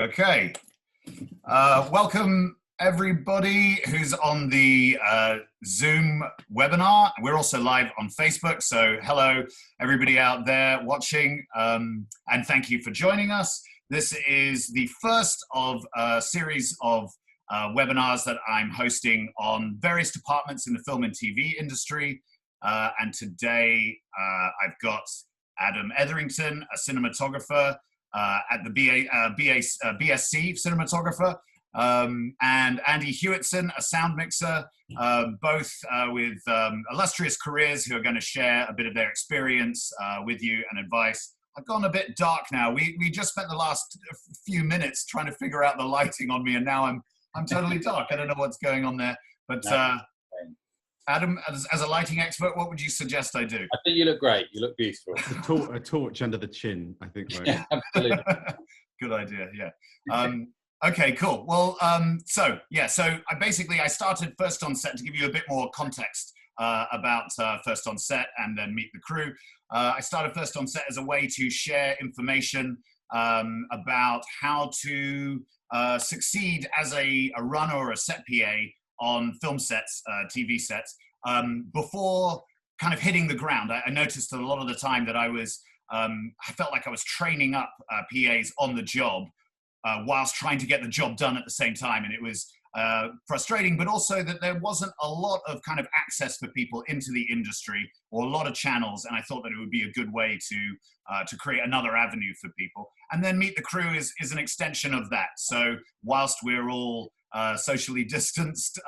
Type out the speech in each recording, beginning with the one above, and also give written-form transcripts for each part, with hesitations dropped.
Okay. Welcome everybody who's on the Zoom webinar. We're also live on Facebook, so hello everybody out there watching, and thank you for joining us. This is the first of a series of webinars that I'm hosting on various departments in the film and TV industry, and today I've got Adam Etherington, a cinematographer at the BSC cinematographer, and Andy Hewitson, a sound mixer, both with illustrious careers who are going to share a bit of their experience with you and advice. I've gone a bit dark now. We just spent the last few minutes trying to figure out the lighting on me, and now I'm totally dark. I don't know what's going on there, but Adam, as a lighting expert, what would you suggest I do? I think you look great. You look beautiful. A torch under the chin, I think. Right? Yeah, absolutely. Good idea. Yeah. Okay, cool. Well, so I started First on Set to give you a bit more context about First on Set and then Meet the Crew. I started First on Set as a way to share information about how to succeed as a runner or a set PA on film sets, TV sets, before kind of hitting the ground. I noticed that a lot of the time that I felt like I was training up PAs on the job whilst trying to get the job done at the same time. And it was frustrating, but also that there wasn't a lot of kind of access for people into the industry or a lot of channels. And I thought that it would be a good way to create another avenue for people. And then Meet the Crew is an extension of that. So whilst we're all socially distanced,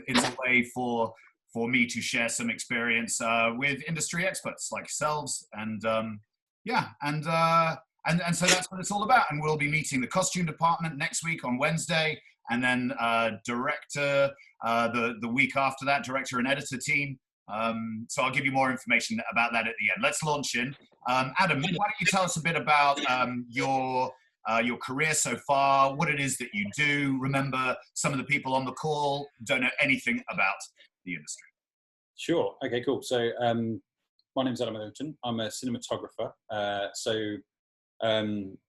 it's a way for me to share some experience with industry experts like yourselves, and so that's what it's all about. And we'll be meeting the costume department next week on Wednesday, and then director the week after that, director and editor team. So I'll give you more information about that at the end. Let's launch in. Adam, why don't you tell us a bit about your career so far, what it is that you do. Remember, some of the people on the call don't know anything about the industry. Sure. Okay, cool. So my name's Adam Etherington. I'm a cinematographer.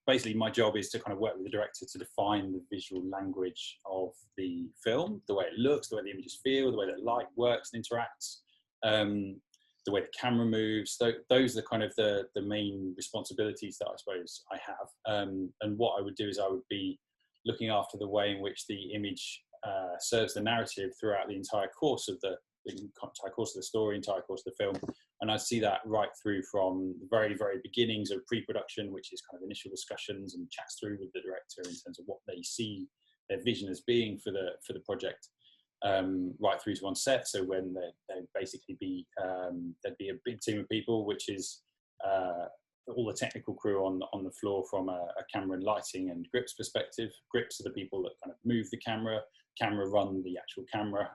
Basically my job is to kind of work with the director to define the visual language of the film, the way it looks, the way the images feel, the way that light works and interacts, the way the camera moves. Those are kind of the main responsibilities that I suppose I have. And what I would do is I would be looking after the way in which the image serves the narrative throughout the entire course of the story, entire course of the film. And I see that right through from the very, very beginnings of pre-production, which is kind of initial discussions and chats through with the director in terms of what they see their vision as being for the project. Right through to on set, so when there'd basically be there'd be a big team of people, which is all the technical crew on the floor from a camera and lighting and grips perspective. Grips are the people that kind of move the camera run the actual camera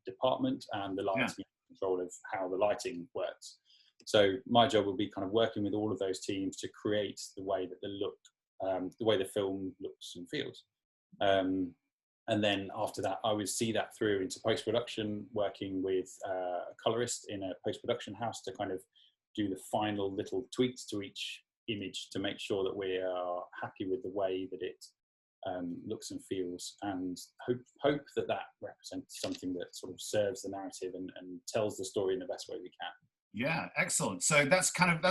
department, and the lighting control of how the lighting works. So my job will be kind of working with all of those teams to create the way that the way the film looks and feels. And then after that, I would see that through into post-production, working with a colorist in a post-production house to kind of do the final little tweaks to each image to make sure that we are happy with the way that it looks and feels, and hope that represents something that sort of serves the narrative and tells the story in the best way we can. Yeah, excellent. So that's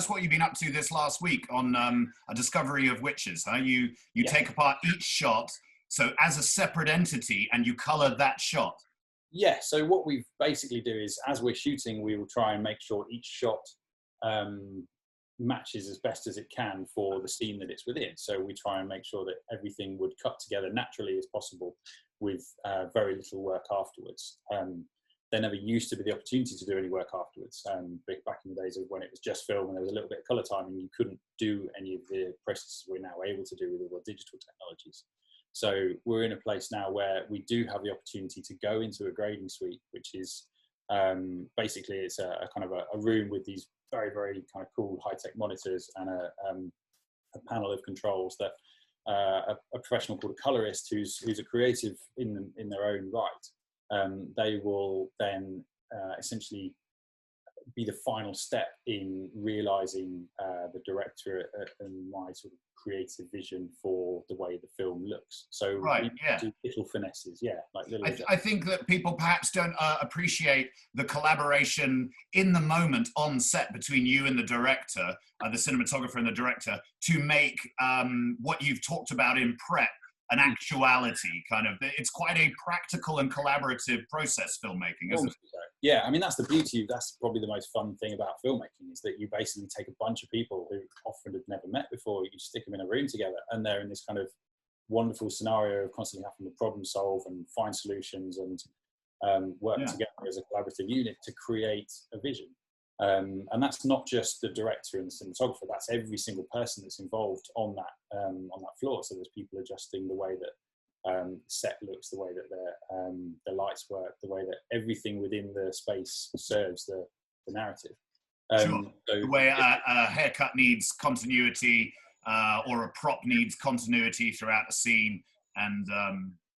what you've been up to this last week on A Discovery of Witches, huh? You take apart each shot, so as a separate entity, and you color that shot. Yeah, so what we basically do is, as we're shooting, we will try and make sure each shot matches as best as it can for the scene that it's within. So we try and make sure that everything would cut together naturally as possible with very little work afterwards. There never used to be the opportunity to do any work afterwards. Back in the days of when it was just film and there was a little bit of colour timing, you couldn't do any of the processes we're now able to do with all the digital technologies. So we're in a place now where we do have the opportunity to go into a grading suite, which is basically it's a kind of a room with these very, very kind of cool high-tech monitors and a panel of controls that a professional called a colorist who's a creative in their own right. They will then essentially be the final step in realizing the director and my sort of creative vision for the way the film looks. So right, yeah. do little finesses, like little. I think that people perhaps don't appreciate the collaboration in the moment on set between you and the director, the cinematographer and the director, to make what you've talked about in prep an actuality. Kind of, it's quite a practical and collaborative process, filmmaking, isn't it? Yeah, I mean, that's the beauty. That's probably the most fun thing about filmmaking, is that you basically take a bunch of people who often have never met before, you stick them in a room together, and they're in this kind of wonderful scenario of constantly having to problem solve and find solutions and work together as a collaborative unit to create a vision. And that's not just the director and the cinematographer, that's every single person that's involved on that floor. So there's people adjusting the way that set looks, the way that the lights work, the way that everything within the space serves the narrative. Sure. So the way a haircut needs continuity, or a prop needs continuity throughout the scene, and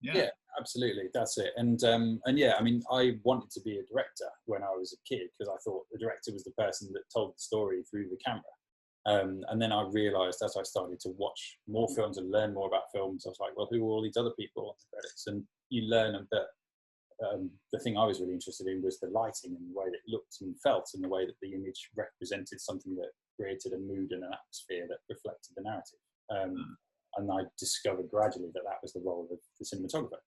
yeah, absolutely, that's it. And yeah, I mean, I wanted to be a director when I was a kid, because I thought the director was the person that told the story through the camera. And then I realised, as I started to watch more films and learn more about films, I was like, well, who are all these other people on the credits? And you learn that the thing I was really interested in was the lighting and the way that it looked and felt, and the way that the image represented something that created a mood and an atmosphere that reflected the narrative. And I discovered gradually that was the role of the cinematographer.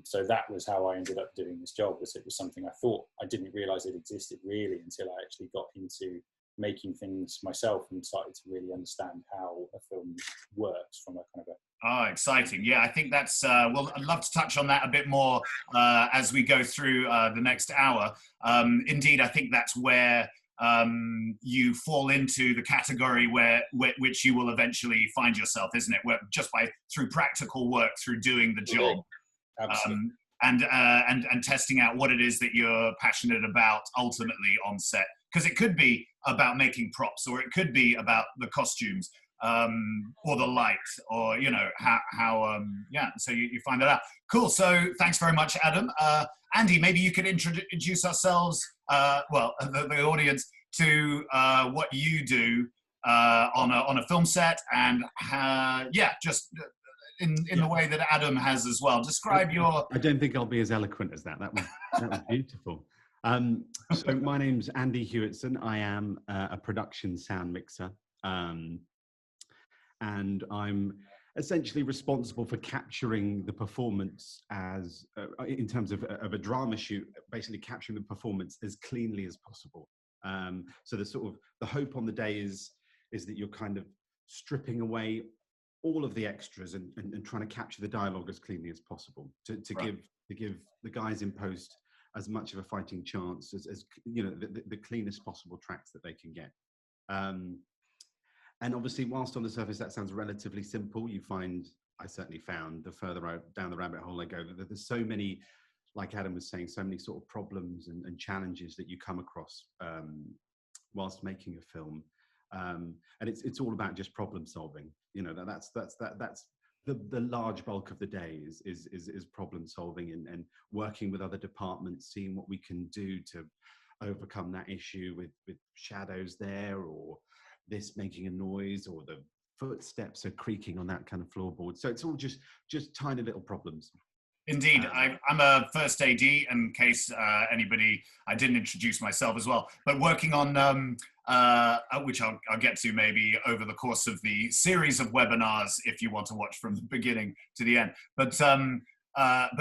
So that was how I ended up doing this job. It was something I thought, I didn't realise it existed really until I actually got into making things myself and started to really understand how a film works from a kind of a... Oh, exciting. Yeah, I think that's, well, I'd love to touch on that a bit more as we go through the next hour. Indeed, I think that's where you fall into the category which you will eventually find yourself, isn't it? Where just through practical work, through doing the job. Absolutely. And testing out what it is that you're passionate about ultimately on set. Because it could be about making props, or it could be about the costumes, or the light, or, you know, how so you find that out. Cool, so thanks very much, Adam. Andy, maybe you could introduce ourselves, the audience, to what you do on a film set, and just in the way that Adam has as well. Describe your... I don't think I'll be as eloquent as that. That was beautiful. So my name's Andy Hewitson. I am a production sound mixer. And I'm essentially responsible for capturing the performance as, in terms of a drama shoot, basically capturing the performance as cleanly as possible. So the hope on the day is that you're kind of stripping away all of the extras and trying to capture the dialogue as cleanly as possible to give the guys in post as much of a fighting chance as you know, the cleanest possible tracks that they can get. And obviously, whilst on the surface that sounds relatively simple, I certainly found, the further down the rabbit hole I go, that there's so many, like Adam was saying, so many sort of problems and challenges that you come across whilst making a film. And it's all about just problem solving. You know, that's the large bulk of the day is problem solving and working with other departments, seeing what we can do to overcome that issue with shadows there, or this making a noise, or the footsteps are creaking on that kind of floorboard. So it's all just tiny little problems. Indeed, I'm a first AD, in case anybody, I didn't introduce myself as well, but working on, which I'll get to maybe over the course of the series of webinars, if you want to watch from the beginning to the end. But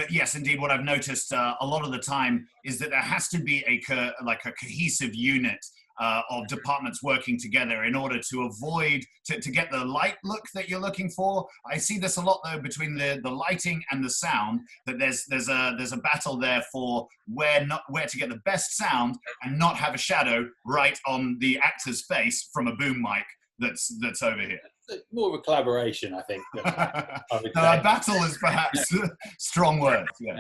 yes, indeed, what I've noticed a lot of the time is that there has to be a cohesive unit of departments working together in order to avoid, to get the light look that you're looking for. I see this a lot though between the lighting and the sound, that there's a battle there for where to get the best sound and not have a shadow right on the actor's face from a boom mic that's over here. More of a collaboration, I think. A battle is perhaps strong words. Yeah.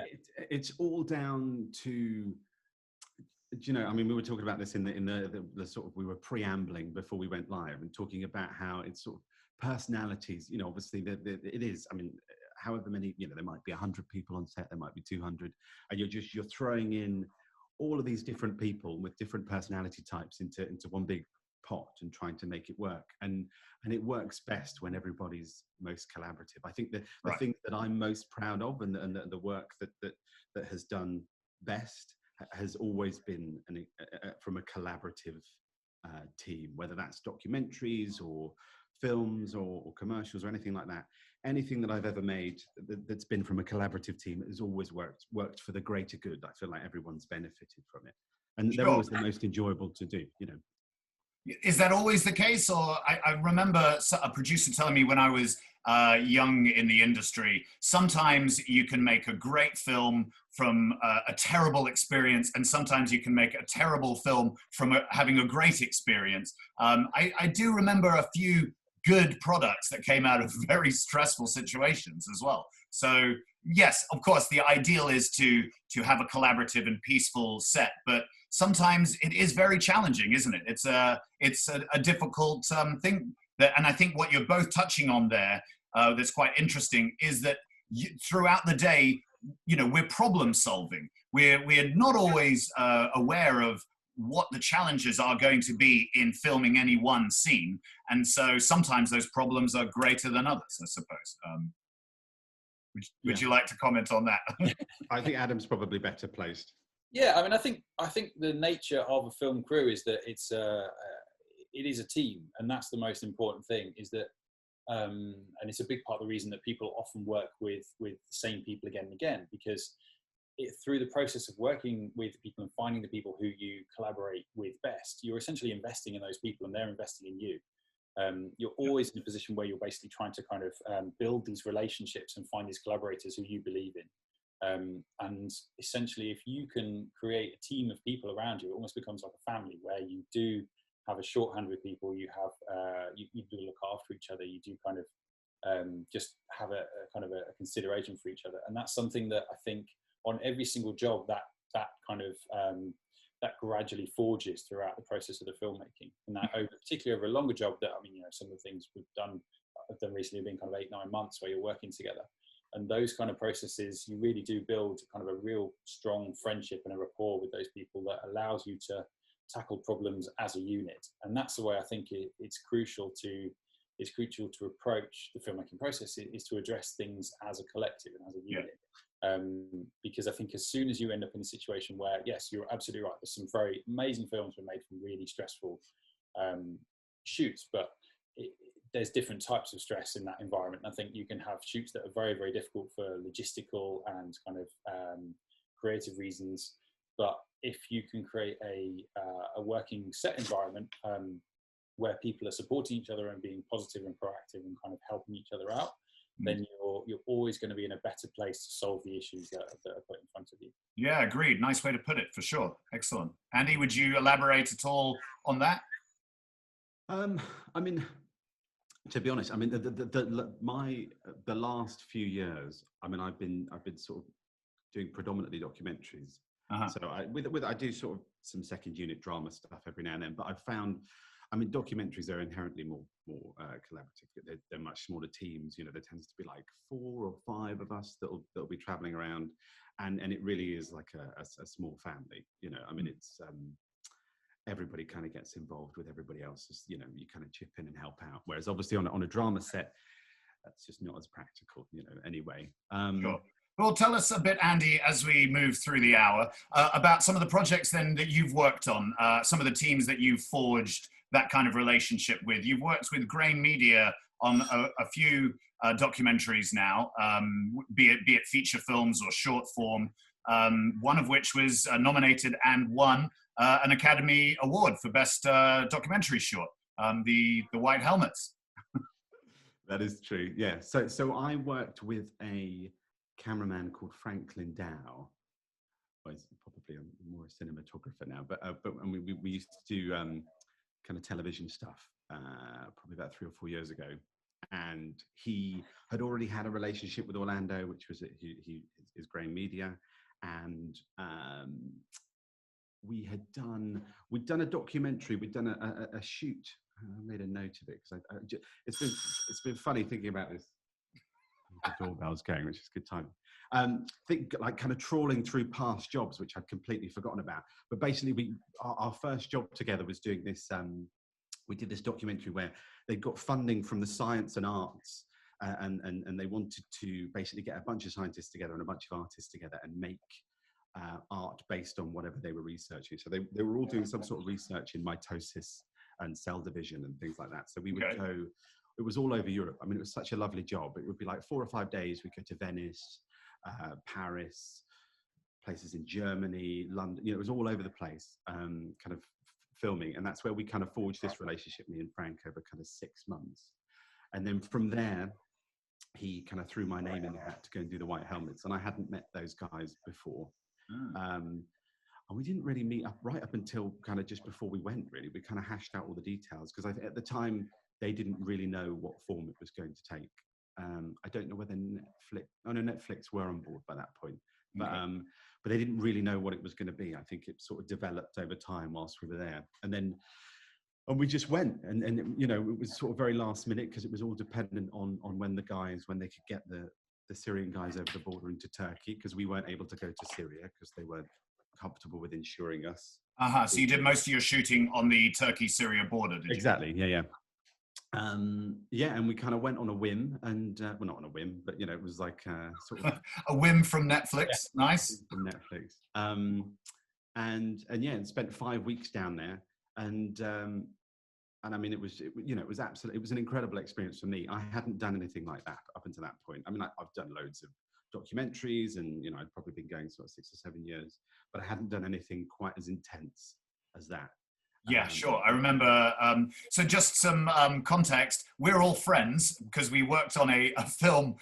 It's all down to, you know, I mean, we were talking about this in the sort of, we were preambling before we went live and talking about how it's sort of personalities, you know, obviously it is, I mean, however many, you know, there might be 100 people on set, there might be 200, and you're throwing in all of these different people with different personality types into one big pot and trying to make it work. And it works best when everybody's most collaborative. I think the thing that I'm most proud of, and the work that has done best, has always been from a collaborative team, whether that's documentaries or films or commercials or anything like that. Anything that I've ever made that's been from a collaborative team has always worked for the greater good. I feel like everyone's benefited from it, and they're always the most enjoyable to do, you know. Is that always the case? Or I remember a producer telling me when I was young in the industry, sometimes you can make a great film from a terrible experience, and sometimes you can make a terrible film from having a great experience. I do remember a few good products that came out of very stressful situations as well. So yes, of course, the ideal is to have a collaborative and peaceful set, but sometimes it is very challenging, isn't it? It's a difficult thing. And I think what you're both touching on there that's quite interesting is that throughout the day, you know, we're problem solving. We're not always aware of what the challenges are going to be in filming any one scene. And so sometimes those problems are greater than others, I suppose. Would you like to comment on that? I think Adam's probably better placed. Yeah, I mean, I think the nature of a film crew is that it is a team, and that's the most important thing. Is that, and it's a big part of the reason that people often work with the same people again and again, because through the process of working with people and finding the people who you collaborate with best, you're essentially investing in those people, and they're investing in you. You're always in a position where you're basically trying to kind of build these relationships and find these collaborators who you believe in. And essentially, if you can create a team of people around you, it almost becomes like a family where you do have a shorthand with people. You have you do look after each other. You do kind of just have a kind of a consideration for each other, and that's something that I think on every single job that kind of that gradually forges throughout the process of the filmmaking, and that particularly over a longer job. That, I mean, you know, some of the things I've done recently have been kind of 8-9 months where you're working together. And those kind of processes, you really do build kind of a real strong friendship and a rapport with those people that allows you to tackle problems as a unit. And that's the way I think it's crucial to approach the filmmaking process, is to address things as a collective and as a unit. Because I think as soon as you end up in a situation where, yes, you're absolutely right, there's some very amazing films were made from really stressful shoots, but there's different types of stress in that environment. And I think you can have shoots that are very, very difficult for logistical and kind of creative reasons. But if you can create a working set environment where people are supporting each other and being positive and proactive and kind of helping each other out, then you're always going to be in a better place to solve the issues that are put in front of you. Yeah, agreed. Nice way to put it, for sure. Excellent. Andy, would you elaborate at all on that? I mean, to be honest, I mean, the last few years, I mean, I've been sort of doing predominantly documentaries. So I do sort of some second unit drama stuff every now and then, but I've found, I mean, documentaries are inherently more collaborative. They're much smaller teams. You know, there tends to be like 4 or 5 of us that'll be traveling around, and it really is like a small family. You know, I mean, it's everybody kind of gets involved with everybody else's. You know, you kind of chip in and help out. Whereas obviously on a drama set, that's just not as practical. You know, anyway. Sure. Well, tell us a bit, Andy, as we move through the hour, about some of the projects then that you've worked on, some of the teams that you've forged that kind of relationship with. You've worked with Grain Media on a few documentaries now, be it feature films or short form, one of which was nominated and won an Academy Award for Best Documentary Short, the White Helmets. That is true, yeah. So I worked with a cameraman called Franklin Dow. Well, he's probably more a cinematographer now, but we used to do kind of television stuff probably about 3 or 4 years ago, and he had already had a relationship with Orlando, which was his Grain Media, and we'd done a documentary, we'd done a shoot. I made a note of it because it's been funny thinking about this. The doorbell's going, which is good time. Think like kind of trawling through past jobs, which I'd completely forgotten about. But basically, our first job together was doing this. We did this documentary where they got funding from the science and arts, and they wanted to basically get a bunch of scientists together and a bunch of artists together and make art based on whatever they were researching. So they were all doing some sort of research in mitosis and cell division and things like that. So we would go. It was all over Europe. I mean, it was such a lovely job. It would be like 4 or 5 days. We'd go to Venice, Paris, places in Germany, London. You know, it was all over the place, kind of filming. And that's where we kind of forged this relationship, me and Frank, over kind of 6 months. And then from there, he kind of threw my name in the hat to go and do the White Helmets. And I hadn't met those guys before. And we didn't really meet up right up until kind of just before we went, really. We kind of hashed out all the details because at the time, they didn't really know what form it was going to take. I don't know whether Netflix were on board by that point, but they didn't really know what it was going to be. I think it sort of developed over time whilst we were there. And we just went, and you know, it was sort of very last minute because it was all dependent on when they could get the Syrian guys over the border into Turkey, because we weren't able to go to Syria because they weren't comfortable with insuring us. So you did most of your shooting on the Turkey-Syria border, did you? Exactly, yeah. And we kind of went on a whim, and well, not on a whim, but you know, it was like sort of a whim from Netflix. Yeah. Nice. From Netflix. And spent 5 weeks down there, and I mean, it was an incredible experience for me. I hadn't done anything like that up until that point. I mean, I've done loads of documentaries, and you know, I'd probably been going sort of 6 or 7 years, but I hadn't done anything quite as intense as that. Yeah, sure. I remember. So just some context. We're all friends because we worked on a film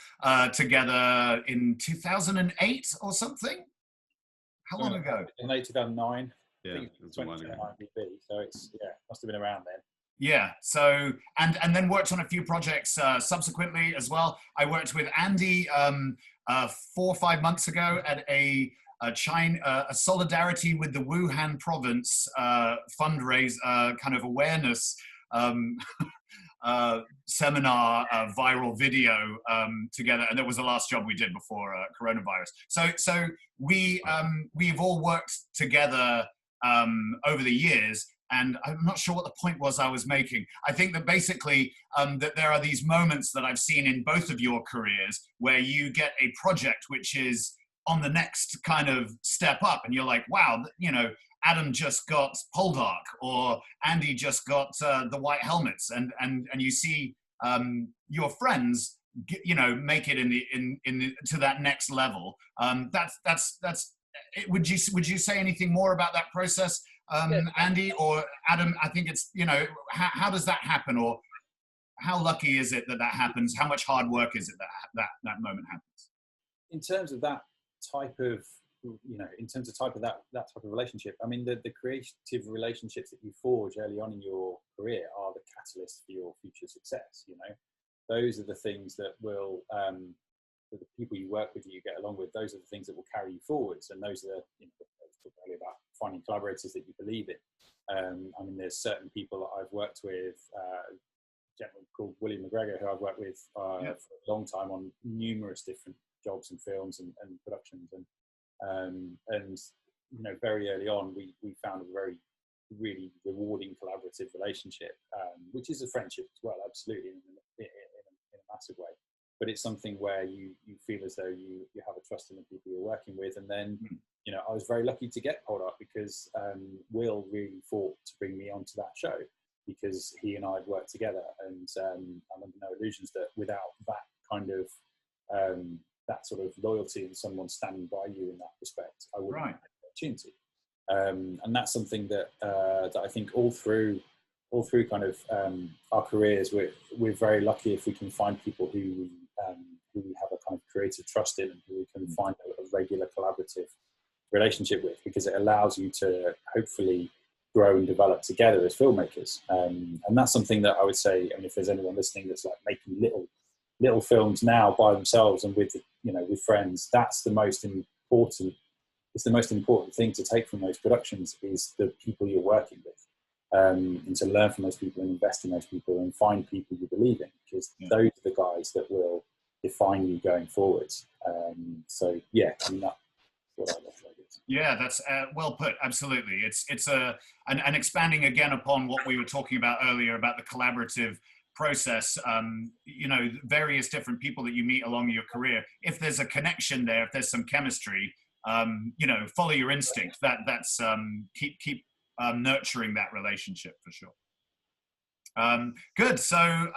together in 2008 or something. How long ago? In late 2009. Yeah, I think it was 2009 DB, so it's must have been around then. Yeah. So and then worked on a few projects subsequently as well. I worked with Andy 4 or 5 months ago at a solidarity with the Wuhan province fundraiser kind of awareness seminar viral video together, and that was the last job we did before coronavirus. So we've all worked together over the years, and I'm not sure what the point was I was making. I think that basically that there are these moments that I've seen in both of your careers where you get a project which is on the next kind of step up, and you're like, wow, you know, Adam just got Poldark, or Andy just got the White Helmets, and you see your friends, you know, make it to that next level. That's. Would you say anything more about that process, Andy or Adam? I think it's, you know, how does that happen, or how lucky is it that happens? How much hard work is it that moment happens? In terms of that type of, you know, in terms of that type of relationship, I mean, the creative relationships that you forge early on in your career are the catalyst for your future success. You know, those are the things that will, the people you work with, you get along with, those are the things that will carry you forwards, and those are, you know, really about finding collaborators that you believe in. I mean, there's certain people that I've worked with, a gentleman called William McGregor, who I've worked with for a long time on numerous different jobs and films and productions, and you know, very early on we found a really rewarding collaborative relationship, which is a friendship as well, absolutely, in a massive way. But it's something where you feel as though you have a trust in the people you're working with. And then, you know, I was very lucky to get Poldark because Will really fought to bring me onto that show, because he and I had worked together, and I'm under no illusions that without that kind of that sort of loyalty and someone standing by you in that respect, I wouldn't have the opportunity. And that's something that that I think all through kind of our careers, we're very lucky if we can find people who we have a kind of creative trust in, and who we can find a regular collaborative relationship with, because it allows you to hopefully grow and develop together as filmmakers. And that's something that I would say, I mean, if there's anyone listening that's like making little films now by themselves and with, you know, with friends, that's the most important. It's the most important thing to take from those productions is the people you're working with, and to learn from those people and invest in those people and find people you believe in, because those are the guys that will define you going forwards. So yeah, I mean, that's what I love. Yeah, that's well put. Absolutely. It's and expanding again upon what we were talking about earlier about the collaborative process. You know, various different people that you meet along your career. If there's a connection there, if there's some chemistry, you know, follow your instinct. That's keep nurturing that relationship for sure. Good. So,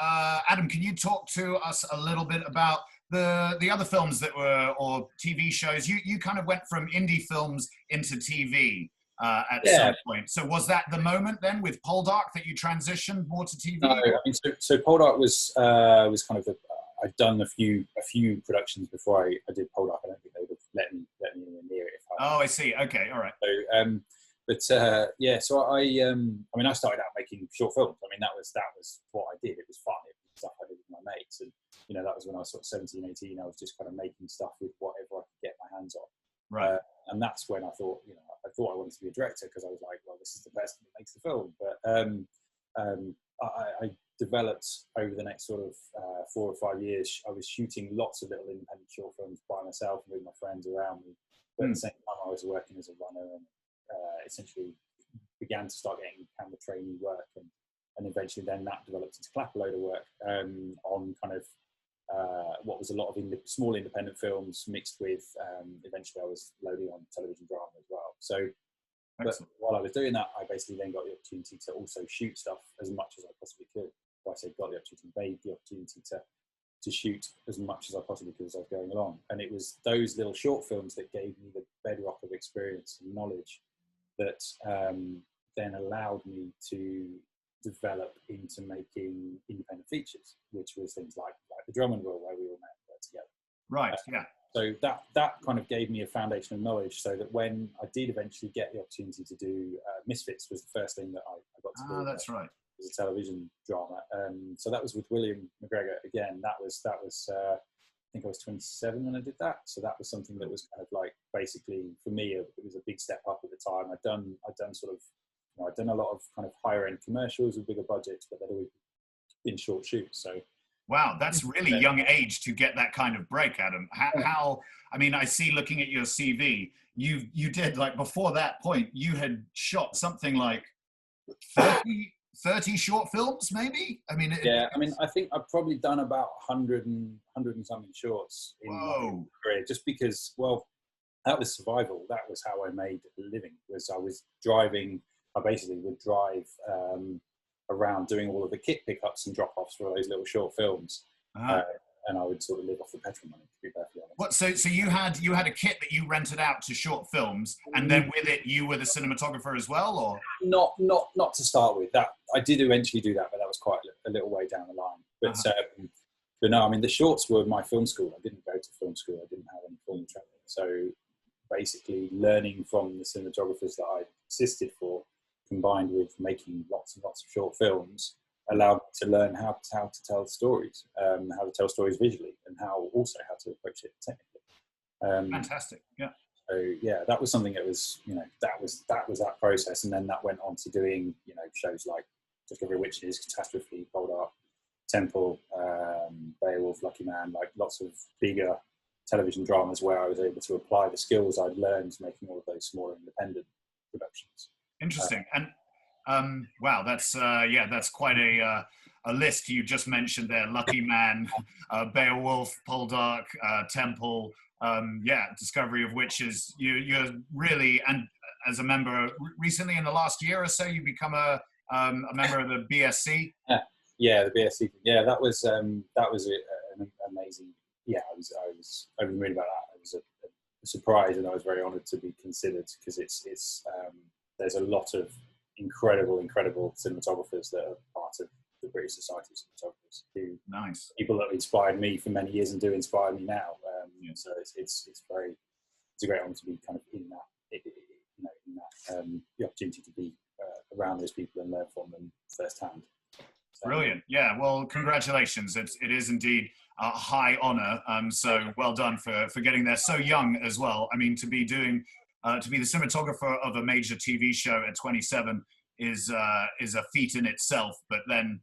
Adam, can you talk to us a little bit about the other films that were, or TV shows? You kind of went from indie films into TV at some point. So was that the moment then with Poldark that you transitioned more to TV? No, I mean, so Poldark was kind of I'd done a few productions before I did Poldark. I don't think they would have let me anywhere near it. I see. Okay, all right. So, yeah, so I mean, I started out making short films. I mean, that was what I did. It was fun. It was stuff I did with my mates. And, you know, that was when I was sort of 17, 18. I was just kind of making stuff with whatever I could get my hands on. Right. And that's when I thought, you know, I wanted to be a director because I was like, well, this is the person that makes the film. But I developed over the next sort of 4 or 5 years. I was shooting lots of little independent short films by myself and with my friends around me. But at the same time, I was working as a runner and essentially began to start getting camera trainee work, and eventually then that developed into clap a load of work on kind of what was a lot of small independent films mixed with eventually I was loading on television drama as well. So but while I was doing that, I basically then got the opportunity to also shoot stuff as much as I possibly could. Well, I say got the opportunity, made the opportunity to shoot as much as I possibly could as I was going along. And it was those little short films that gave me the bedrock of experience and knowledge that then allowed me to develop into making independent features, which was things like The Drummond Rule, where we all met together. Right, yeah. So that kind of gave me a foundation of knowledge, so that when I did eventually get the opportunity to do Misfits, was the first thing that I got to do. That's right. It was a television drama. So that was with William McGregor again. That was I think I was 27 when I did that. So that was something that was kind of like, basically for me, it was a big step up at the time. I'd done sort of, you know, I'd done a lot of kind of higher end commercials with bigger budgets, but they'd always been short shoots. So. Wow, that's really young age to get that kind of break, Adam. How I mean, I see looking at your CV, you did, like, before that point, you had shot something like 30 short films, maybe? I mean, I mean, I think I've probably done about 100 and something shorts in my career, just because, well, that was survival. That was how I made a living. Was I was driving. I basically would drive around doing all of the kit pickups and drop-offs for those little short films, and I would sort of live off the petrol money, to be perfectly honest. What? So you had a kit that you rented out to short films, and then with it you were the cinematographer as well, or not to start with. That I did eventually do that, but that was quite a little way down the line. But no, I mean, the shorts were my film school. I didn't go to film school. I didn't have any film training. So basically, learning from the cinematographers that I assisted for, combined with making lots and lots of short films, allowed me to learn how to tell stories, how to tell stories visually, and how to approach it technically. Fantastic, yeah. So yeah, that was something that was, you know, that was that process, and then that went on to doing, you know, shows like Discovery of Witches, Catastrophe, Poldark, Temple, Beowulf, Lucky Man, like lots of bigger television dramas where I was able to apply the skills I'd learned making all of those smaller independent productions. Interesting. And wow, that's quite a list you just mentioned there. Lucky Man, Beowulf, Poldark, Temple, Discovery of Witches. You're really, and as a member recently in the last year or so, you become a member of the BSC. Yeah, the BSC. Yeah, that was an amazing. Yeah, I've been reading about that. It was a surprise, and I was very honoured to be considered, because it's there's a lot of incredible cinematographers that are part of the British Society of Cinematographers. Nice people that have inspired me for many years and do inspire me now. So it's a great honour to be kind of in that, the opportunity to be around those people and learn from them firsthand. So, brilliant. Yeah. Well, congratulations. It is indeed a high honour. So well done for getting there so young as well. I mean, to be the cinematographer of a major TV show at 27 is a feat in itself. But then,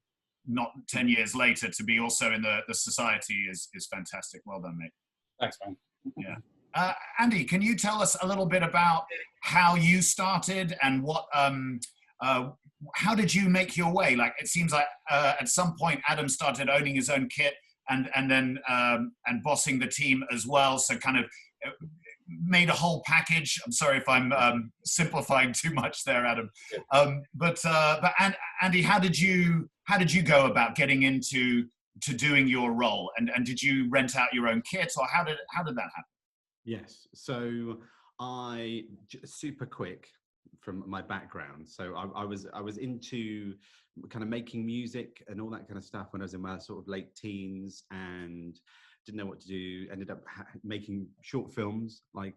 not 10 years later to be also in the society is fantastic. Well done, mate. Thanks, man. Yeah. Andy, can you tell us a little bit about how you started and what, how did you make your way? Like, it seems like at some point Adam started owning his own kit and then bossing the team as well. So kind of made a whole package. I'm sorry if I'm simplifying too much there, Adam. But Andy, how did you go about getting into doing your role? And did you rent out your own kit, or how did that happen? Yes. So super quick from my background. So I was into kind of making music and all that kind of stuff when I was in my sort of late teens, and didn't know what to do. Ended up making short films, like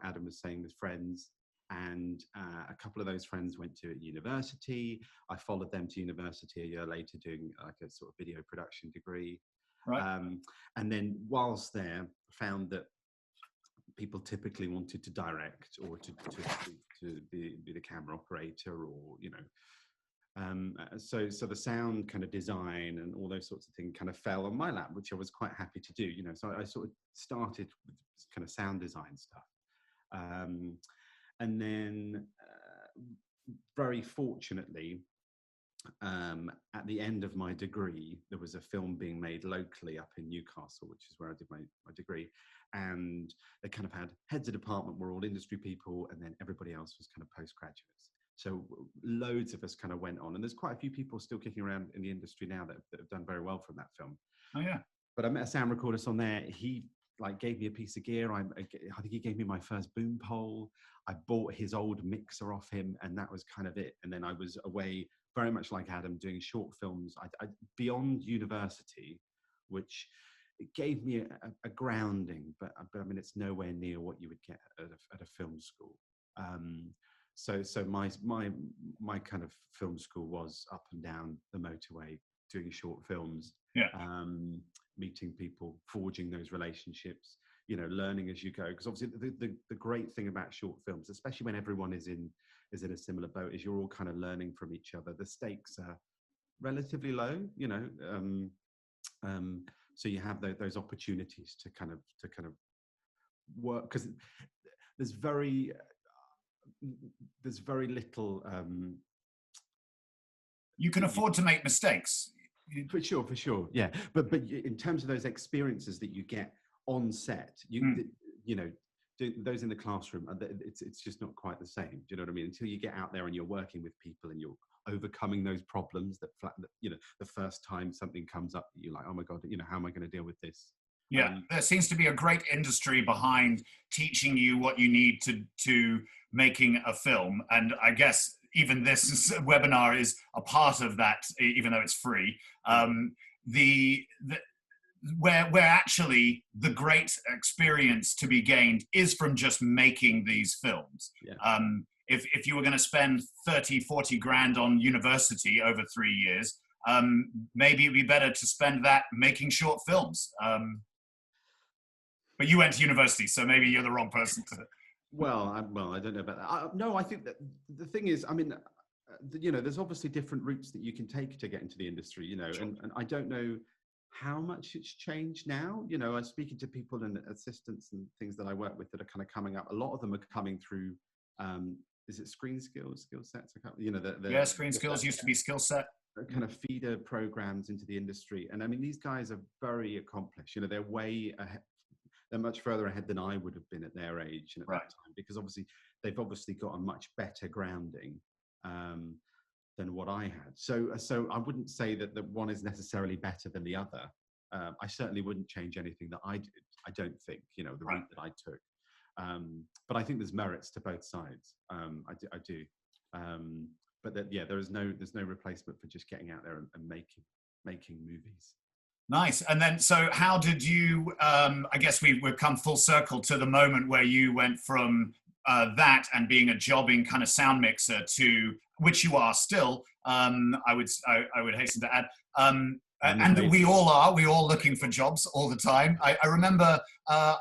Adam was saying, with friends. And a couple of those friends went to university. I followed them to university a year later, doing like a sort of video production degree. Right. And then whilst there, found that people typically wanted to direct or to be the camera operator, or so the sound kind of design and all those sorts of things kind of fell on my lap, which I was quite happy to do. So I sort of started with kind of sound design stuff, and then very fortunately, at the end of my degree, there was a film being made locally up in Newcastle, which is where I did my degree. And they kind of had heads of department were all industry people, and then everybody else was kind of postgraduates. So loads of us kind of went on, and there's quite a few people still kicking around in the industry now that have done very well from that film. Oh yeah. But I met a sound recordist on there. He like gave me a piece of gear. I think he gave me my first boom pole. I bought his old mixer off him, and that was kind of it. And then I was away, very much like Adam, doing short films. I beyond university, which it gave me a grounding, but I mean, it's nowhere near what you would get at a film school. So my kind of film school was up and down the motorway, doing short films, meeting people, forging those relationships, learning as you go. Because obviously the great thing about short films, especially when everyone is in a similar boat, is you're all kind of learning from each other. The stakes are relatively low, so you have those opportunities to kind of work, because there's very little. You can afford to make mistakes. For sure, yeah. But in terms of those experiences that you get on set, those in the classroom, it's just not quite the same. Do you know what I mean? Until you get out there and you're working with people and you're overcoming those problems that the first time something comes up that you're like, oh my God, how am I going to deal with this? Yeah, there seems to be a great industry behind teaching you what you need to making a film. And I guess even this webinar is a part of that, even though it's free. Where actually the great experience to be gained is from just making these films. Yeah. If you were going to spend 30, 40 grand on university over 3 years, maybe it'd be better to spend that making short films. But you went to university, so maybe you're the wrong person to. Well, I don't know about that. No, I think that the thing is, I mean, there's obviously different routes that you can take to get into the industry, sure. and I don't know how much it's changed now. I'm speaking to people and assistants and things that I work with that are kind of coming up. A lot of them are coming through, is it screen skill sets? Screen skills used to be skill set. Kind of feeder programs into the industry. And I mean, these guys are very accomplished. They're way ahead. They're much further ahead than I would have been at their age at that time, because obviously they've got a much better grounding than what I had. So I wouldn't say that one is necessarily better than the other. I certainly wouldn't change anything that I did. I don't think, the route that I took. But I think there's merits to both sides. I do. But there's no replacement for just getting out there and making movies. Nice. And then, so how did you, I guess we've come full circle to the moment where you went from that and being a jobbing kind of sound mixer to, which you are still, I would hasten to add, and we all looking for jobs all the time. I remember I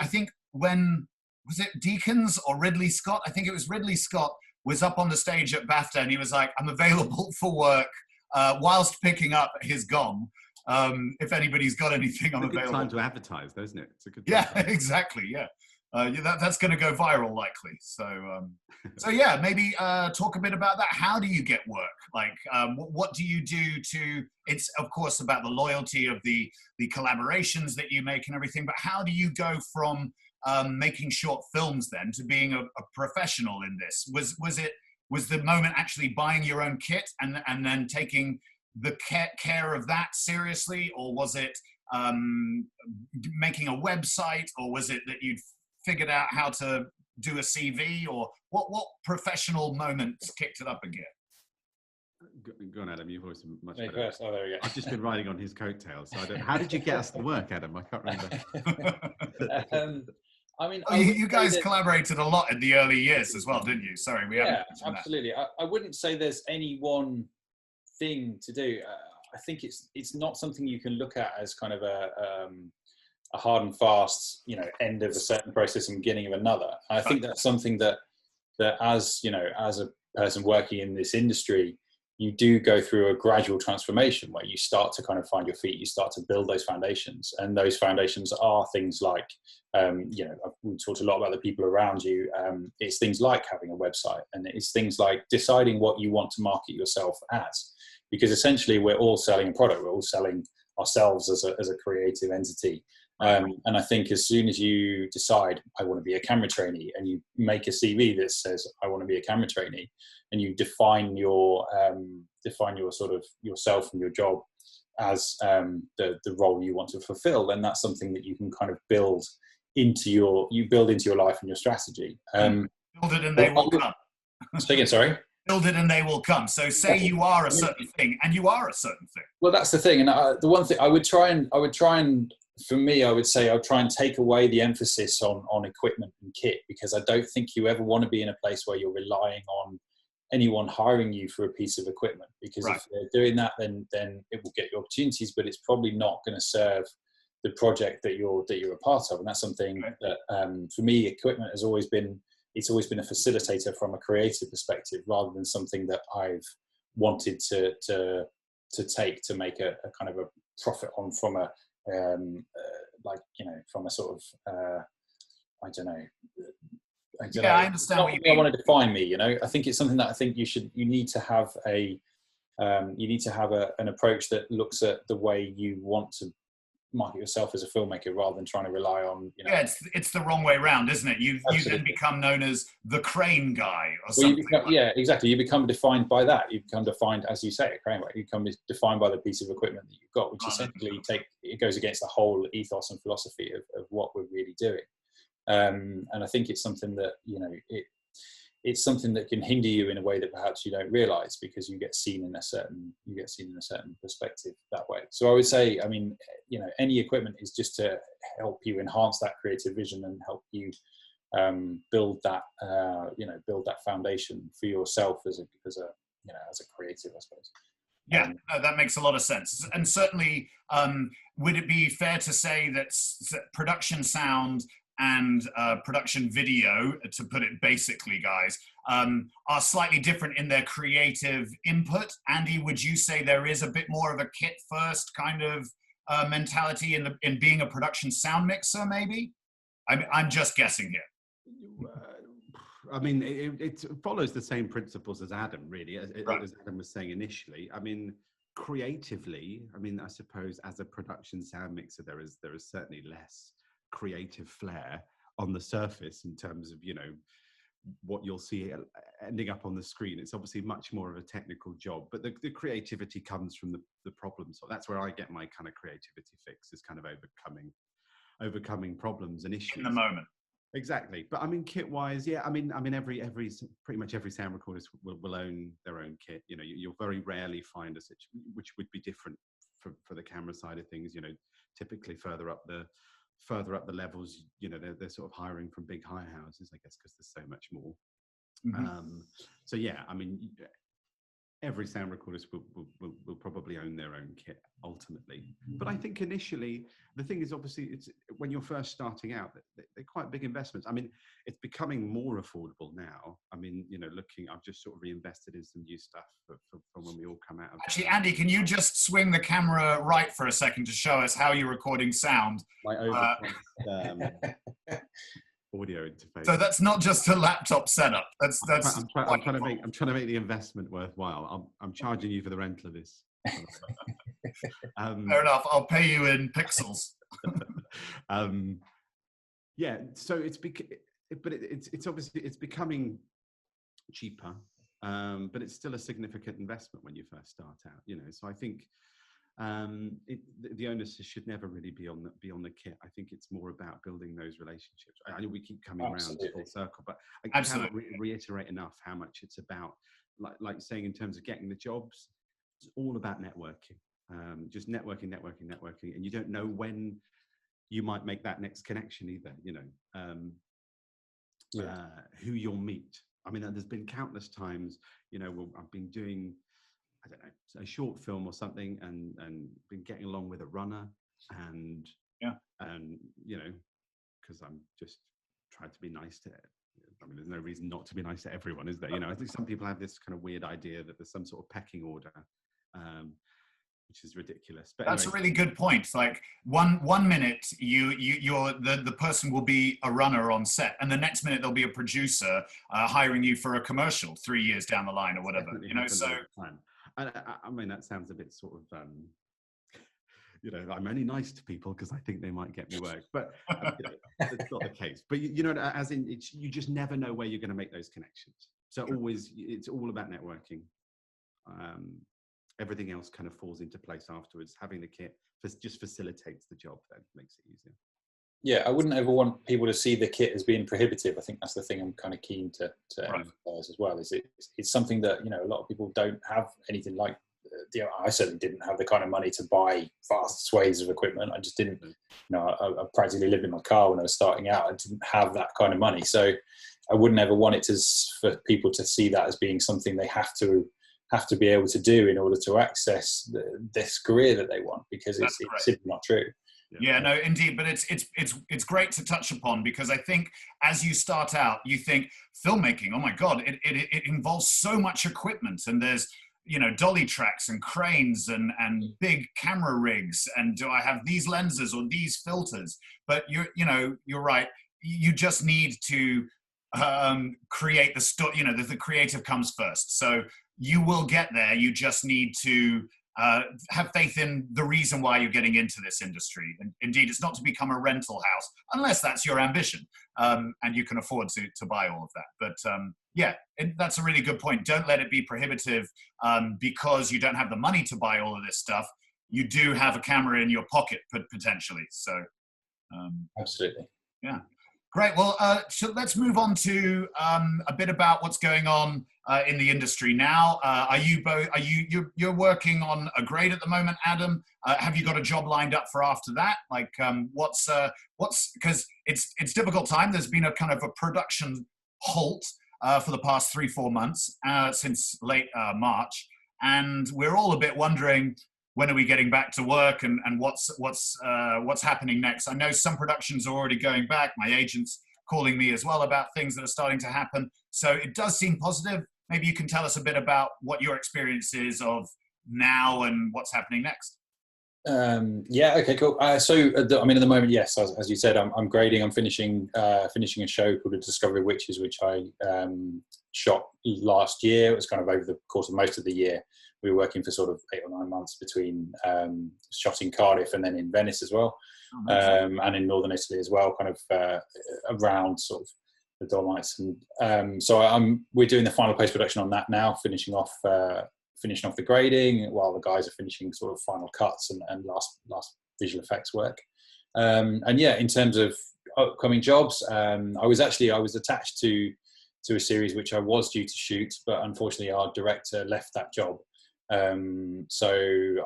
think when, was it Deakins or Ridley Scott? I think it was Ridley Scott was up on the stage at BAFTA and he was like, I'm available for work. whilst picking up his gong. If anybody's got anything, I'm available. It's a good time to advertise, though, isn't it? It's a good time. Yeah, exactly. Yeah. That's going to go viral likely. So yeah, maybe talk a bit about that. How do you get work? Like, what do you do to? It's of course about the loyalty of the collaborations that you make and everything. But how do you go from making short films then to being a professional in this? Was the moment actually buying your own kit and then taking the care of that seriously, or was it making a website, or was it that you'd figured out how to do a CV, or what professional moments kicked it up again? Go on, Adam. You've always been much better. First. Oh, there we go. I've just been riding on his coattails. So how did you get us to work, Adam? I can't remember. I mean, you guys collaborated a lot in the early years as well, didn't you? Sorry, we haven't. Yeah, absolutely. I wouldn't say there's any one thing to do. I think it's not something you can look at as kind of a hard and fast, end of a certain process and beginning of another. I think that's something that as as a person working in this industry, you do go through a gradual transformation where you start to kind of find your feet, you start to build those foundations. And those foundations are things like, we've talked a lot about the people around you. It's things like having a website, and it's things like deciding what you want to market yourself as. Because essentially we're all selling a product, we're all selling ourselves as a creative entity. And I think as soon as you decide, I want to be a camera trainee, and you make a CV that says, I want to be a camera trainee, and you define your sort of yourself and your job as the role you want to fulfill, then that's something that you can kind of build into your life and your strategy. Build it and they will come. Say again, sorry? Build it and they will come. So say you are a certain thing, and you are a certain thing. Well, that's the thing. And the one thing I would try and for me, I would say I'll try and take away the emphasis on equipment and kit, because I don't think you ever want to be in a place where you're relying on anyone hiring you for a piece of equipment, because if they're doing that, then it will get you opportunities, but it's probably not going to serve the project that you're a part of. And that's something that for me, equipment has always been a facilitator from a creative perspective, rather than something that I've wanted to take to make a kind of a profit on from a from a sort of I don't know. I understand what you mean. I want to define me. I think it's something that I think you need to have an approach that looks at the way you want to market yourself as a filmmaker, rather than trying to rely on. It's the wrong way around, isn't it? You then become known as the crane guy or something. Exactly. You become defined by that. You become defined, as you say, a crane guy. You become defined by the piece of equipment that you've got, which essentially it goes against the whole ethos and philosophy of what we're really doing. And I think it's something that it's something that can hinder you in a way that perhaps you don't realize, because you get seen in a certain perspective that way. So I would say, any equipment is just to help you enhance that creative vision and help you build that foundation for yourself as a creative, I suppose. Yeah, that makes a lot of sense. And certainly, would it be fair to say that production sound and production video, to put it basically, guys, are slightly different in their creative input? Andy, would you say there is a bit more of a kit first kind of mentality in being a production sound mixer, maybe? I'm just guessing here. It follows the same principles as Adam, really, as Adam was saying initially. Creatively, I suppose as a production sound mixer, there is certainly less creative flair on the surface in terms of what you'll see ending up on the screen. It's obviously much more of a technical job, but the creativity comes from the problem. So that's where I get my kind of creativity fix, is kind of overcoming problems and issues in the moment. Exactly. But kit wise, pretty much every sound recordist will own their own kit. You'll very rarely find a situation which would be different for the camera side of things. Typically further up the levels, they're sort of hiring from big hire houses, I guess, because there's so much more. Mm-hmm. every sound recordist will probably own their own kit ultimately. But I think initially, the thing is, obviously, it's when you're first starting out, they're quite big investments. I mean, it's becoming more affordable now. I mean, I've just sort of reinvested in some new stuff for when we all come out of. Actually, Andy, can you just swing the camera right for a second to show us how you're recording sound? My overpriced audio interface. So that's not just a laptop setup. I'm trying to make the investment worthwhile. I'm charging you for the rental of this. Fair enough. I'll pay you in pixels. Yeah. So it's obviously it's becoming cheaper, but it's still a significant investment when you first start out. So I think the onus should never really be on the kit. I think it's more about building those relationships. I know we keep coming around full circle, but I cannot reiterate enough how much it's about, like saying in terms of getting the jobs, it's all about networking. Just networking, and you don't know when you might make that next connection either. Who you'll meet. I mean, there's been countless times, I've been doing, I don't know, a short film or something, and been getting along with a runner, and because I'm just trying to be nice to it. I mean, there's no reason not to be nice to everyone, is there? I think some people have this kind of weird idea that there's some sort of pecking order, which is ridiculous. But that's anyway. a really good point. Like one minute you're the person will be a runner on set, and the next minute there'll be a producer hiring you for a commercial 3 years down the line or whatever. So. I mean, that sounds a bit sort of, I'm only nice to people because I think they might get me work, but it's not the case. But as in, you just never know where you're going to make those connections. So it's all about networking. Everything else kind of falls into place afterwards. Having the kit just facilitates the job, then makes it easier. Yeah, I wouldn't ever want people to see the kit as being prohibitive. I think that's the thing I'm kind of keen to emphasize as well. Is it's something that a lot of people don't have anything like. I certainly didn't have the kind of money to buy vast swathes of equipment. I just didn't. I practically lived in my car when I was starting out. I didn't have that kind of money, so I wouldn't ever want it for people to see that as being something they have to be able to do in order to access this career that they want, because it's simply not true. Yeah, no, indeed. But it's great to touch upon, because I think as you start out, you think filmmaking, oh my God, it involves so much equipment, and there's, dolly tracks and cranes and big camera rigs. And do I have these lenses or these filters? But you're right. You just need to create the story, the creative comes first. So you will get there. You just need to have faith in the reason why you're getting into this industry. And indeed, it's not to become a rental house, unless that's your ambition, and you can afford to buy all of that. But that's a really good point. Don't let it be prohibitive because you don't have the money to buy all of this stuff. You do have a camera in your pocket potentially. So absolutely. Yeah. Great. Well, so let's move on to a bit about what's going on in the industry now. You're working on a grade at the moment, Adam? Have you got a job lined up for after that? Like, what's because it's difficult time. There's been a kind of a production halt for the past 3-4 months since late March, and we're all a bit wondering, when are we getting back to work, and what's happening next? I know some productions are already going back. My agent's calling me as well about things that are starting to happen. So it does seem positive. Maybe you can tell us a bit about what your experience is of now and what's happening next. Okay, cool. At the moment, yes, as you said, I'm grading. I'm finishing a show called The Discovery of Witches, which I shot last year. It was kind of over the course of most of the year. We were working for sort of 8 or 9 months between shot in Cardiff and then in Venice as well, and in northern Italy as well, kind of around sort of the Dolomites. And we're doing the final post-production on that now, finishing off the grading while the guys are finishing sort of final cuts and last visual effects work. In terms of upcoming jobs, I was attached to a series which I was due to shoot, but unfortunately our director left that job. So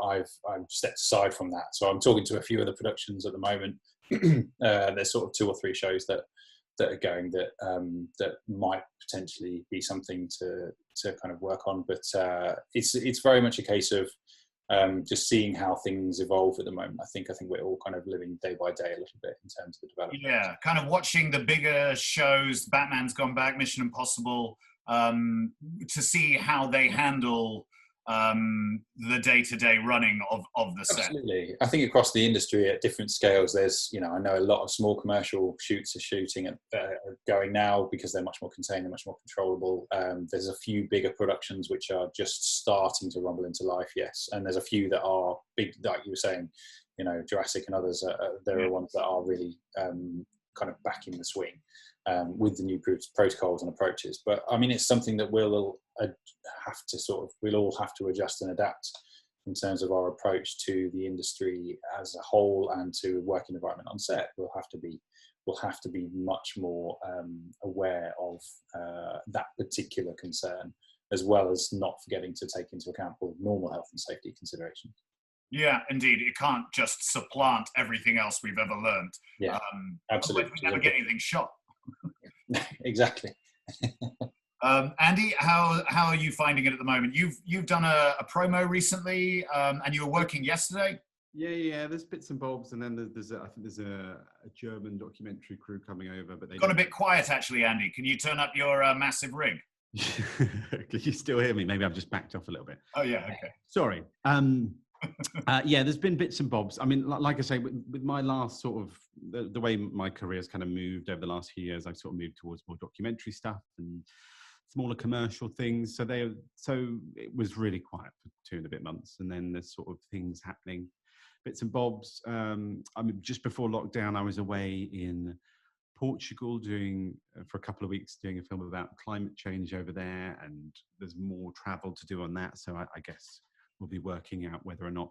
I've stepped aside from that. So I'm talking to a few other productions at the moment. There's sort of 2 or 3 shows that that are going that might potentially be something to kind of work on. But it's very much a case of just seeing how things evolve at the moment. I think we're all kind of living day by day a little bit in terms of the development. Yeah, kind of watching the bigger shows, Batman's Gone Back, Mission Impossible, to see how they handle the day-to-day running of the set. Absolutely. I think across the industry at different scales, there's, I know a lot of small commercial shoots are shooting at going now because they're much more contained, they're much more controllable. There's a few bigger productions which are just starting to rumble into life, yes. And there's a few that are big, like you were saying, Jurassic and others, there are ones that are really kind of back in the swing with the new protocols and approaches. But I mean, it's something that we'll all have to adjust and adapt in terms of our approach to the industry as a whole and to working environment on set. We'll have to be much more aware of that particular concern, as well as not forgetting to take into account all normal health and safety considerations. Yeah, indeed. It can't just supplant everything else we've ever learned. Yeah, absolutely. We never get anything shot. Exactly. Andy, how are you finding it at the moment? You've done a promo recently, and you were working yesterday. Yeah. There's bits and bobs, and then I think there's a German documentary crew coming over, but they got a bit quiet actually. Andy, can you turn up your massive rig? Can you still hear me? Maybe I've just backed off a little bit. Oh yeah, okay. Sorry. Yeah, there's been bits and bobs. I mean, like I say, with my last sort of the way my career's kind of moved over the last few years, I've sort of moved towards more documentary stuff and smaller commercial things. So it was really quiet for 2 and a bit months, and then there's sort of things happening, bits and bobs. I mean, just before lockdown, I was away in Portugal for a couple of weeks doing a film about climate change over there, and there's more travel to do on that. So I guess we'll be working out whether or not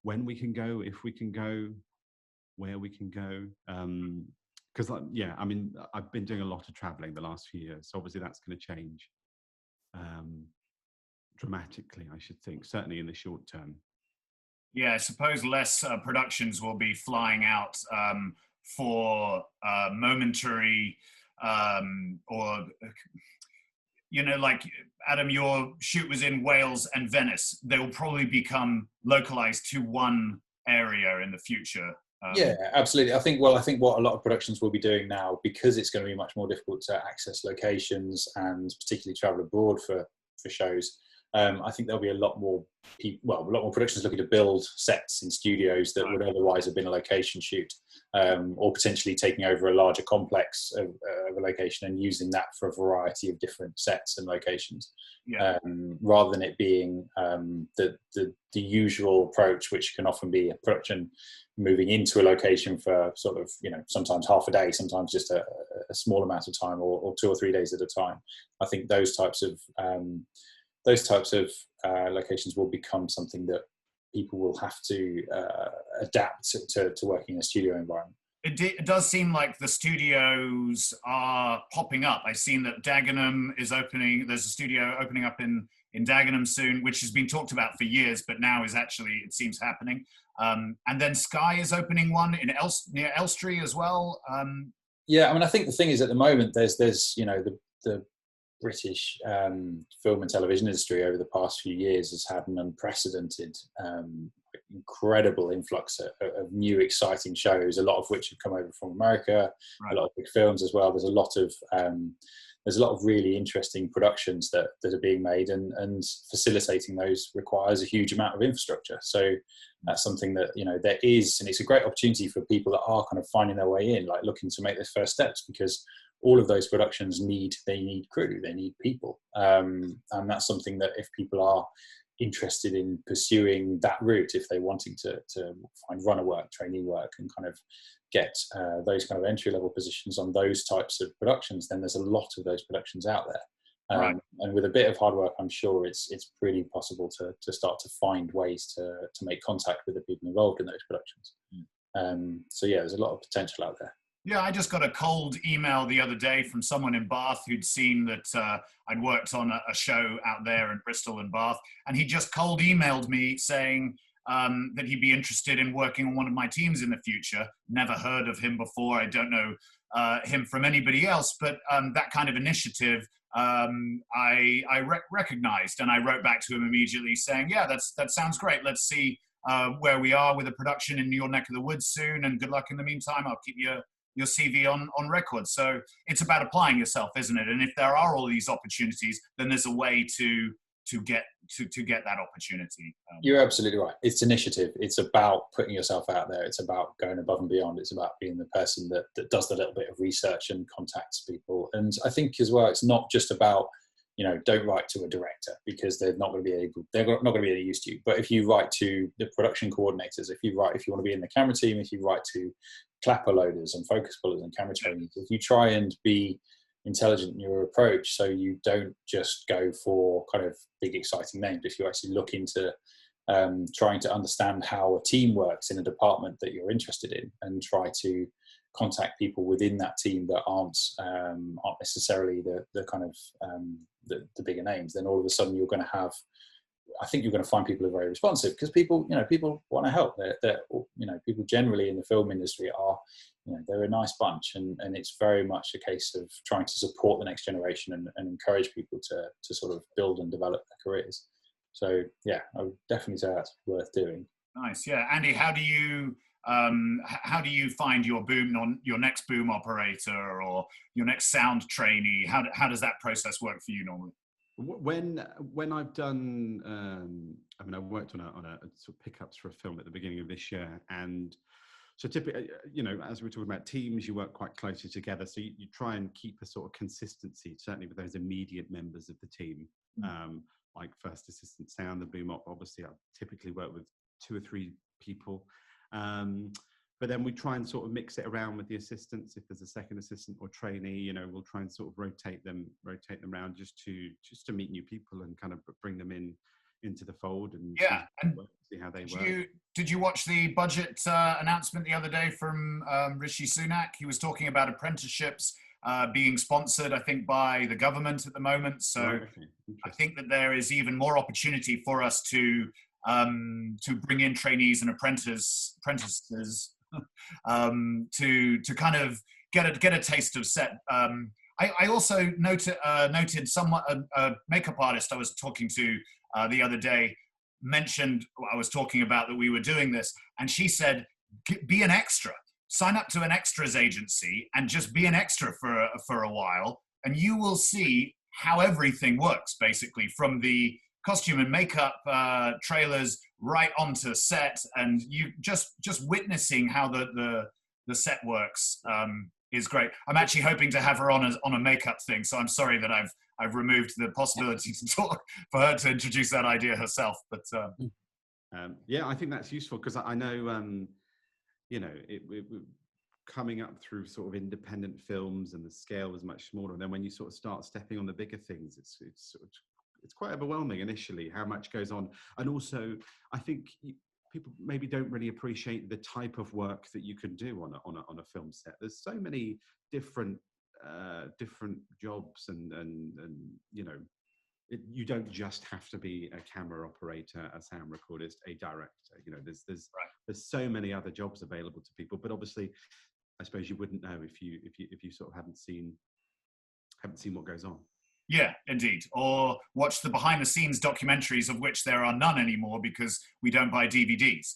when we can go, if we can go, where we can go. Because I mean, I've been doing a lot of traveling the last few years, so obviously that's going to change dramatically, I should think, certainly in the short term. Yeah, I suppose less productions will be flying out for momentary or like Adam, your shoot was in Wales and Venice. They will probably become localized to one area in the future. Yeah, absolutely. I think what a lot of productions will be doing now, because it's going to be much more difficult to access locations and particularly travel abroad for shows. I think there'll be a lot more productions looking to build sets in studios that would otherwise have been a location shoot, or potentially taking over a larger complex of a location and using that for a variety of different sets and locations, rather than it being the usual approach, which can often be a production moving into a location for sort of, sometimes half a day, sometimes just a small amount of time, or 2 or 3 days at a time. I think those types of locations will become something that people will have to adapt to working in a studio environment. It does seem like the studios are popping up. I've seen that Dagenham is opening. There's a studio opening up in Dagenham soon, which has been talked about for years, but now is actually, it seems, happening. And then Sky is opening one near Elstree as well. Yeah, I mean, I think the thing is, at the moment, there's the British film and television industry over the past few years has had an unprecedented, incredible influx of new, exciting shows, a lot of which have come over from America, a lot of big films as well. There's a lot of really interesting productions that are being made, and facilitating those requires a huge amount of infrastructure. So that's something that, there is, and it's a great opportunity for people that are kind of finding their way in, like looking to make those first steps, because all of those productions need crew, they need people. And that's something that if people are interested in pursuing that route, if they're wanting to find runner work, trainee work, and kind of get those kind of entry-level positions on those types of productions, then there's a lot of those productions out there. And with a bit of hard work, I'm sure it's pretty possible to start to find ways to make contact with the people involved in those productions. So yeah, there's a lot of potential out there. Yeah, I just got a cold email the other day from someone in Bath who'd seen that I'd worked on a show out there in Bristol and Bath, and he just cold emailed me saying, that he'd be interested in working on one of my teams in the future. Never heard of him before. I don't know him from anybody else, but that kind of initiative I recognized, and I wrote back to him immediately saying, yeah, that sounds great. Let's see where we are with the production in your neck of the woods soon, and good luck in the meantime. I'll keep your CV on record. So it's about applying yourself, isn't it? And if there are all these opportunities, then there's a way to get that opportunity. You're absolutely right. It's initiative. It's about putting yourself out there. It's about going above and beyond. It's about being the person that does the little bit of research and contacts people. And I think as well, it's not just about, don't write to a director, because they're not going to be any use to you. But if you write to the production coordinators, if you want to be in the camera team, if you write to clapper loaders and focus pullers and camera trainees, if you try and be intelligent in your approach, so you don't just go for kind of big exciting names, if you actually look into trying to understand how a team works in a department that you're interested in, and try to contact people within that team that aren't necessarily the kind of the bigger names, then all of a sudden you're going to have, I think you're going to find people are very responsive, because people want to help. They're people generally in the film industry are, they're a nice bunch, and it's very much a case of trying to support the next generation and encourage people to sort of build and develop their careers. So yeah, I would definitely say that's worth doing. Nice, yeah. Andy, how do you find your next boom operator or your next sound trainee? How does that process work for you normally? When I've done, I worked on a sort of pickups for a film at the beginning of this year, and so typically, as we're talking about teams, you work quite closely together, so you try and keep a sort of consistency, certainly with those immediate members of the team, like first assistant sound, the boom op. Obviously, I typically work with 2 or 3 people. But then we try and sort of mix it around with the assistants. If there's a second assistant or trainee, we'll try and sort of rotate them around just to meet new people and kind of bring them into the fold and see how they work. Did you watch the budget announcement the other day from Rishi Sunak? He was talking about apprenticeships being sponsored, I think, by the government at the moment. So okay. I think that there is even more opportunity for us to bring in trainees and apprentices to kind of get a taste of set. I also noted somewhat a makeup artist I was talking to the other day mentioned I was talking about that we were doing this, and she said, be an extra. Sign up to an extras agency and just be an extra for a while, and you will see how everything works, basically, from the costume and makeup trailers right onto set, and you just witnessing how the set works is great. I'm actually hoping to have her on a makeup thing, so I'm sorry that I've removed the possibility to talk for her to introduce that idea herself. But yeah, I think that's useful, because I know coming up through sort of independent films, and the scale was much smaller, and then when you sort of start stepping on the bigger things, it's quite overwhelming initially how much goes on. And also, I think people maybe don't really appreciate the type of work that you can do on a film set. There's so many different jobs, and you don't just have to be a camera operator, a sound recordist, a director. There's so many other jobs available to people. But obviously, I suppose you wouldn't know if you sort of haven't seen what goes on. Yeah, indeed. Or watch the behind-the-scenes documentaries, of which there are none anymore because we don't buy DVDs.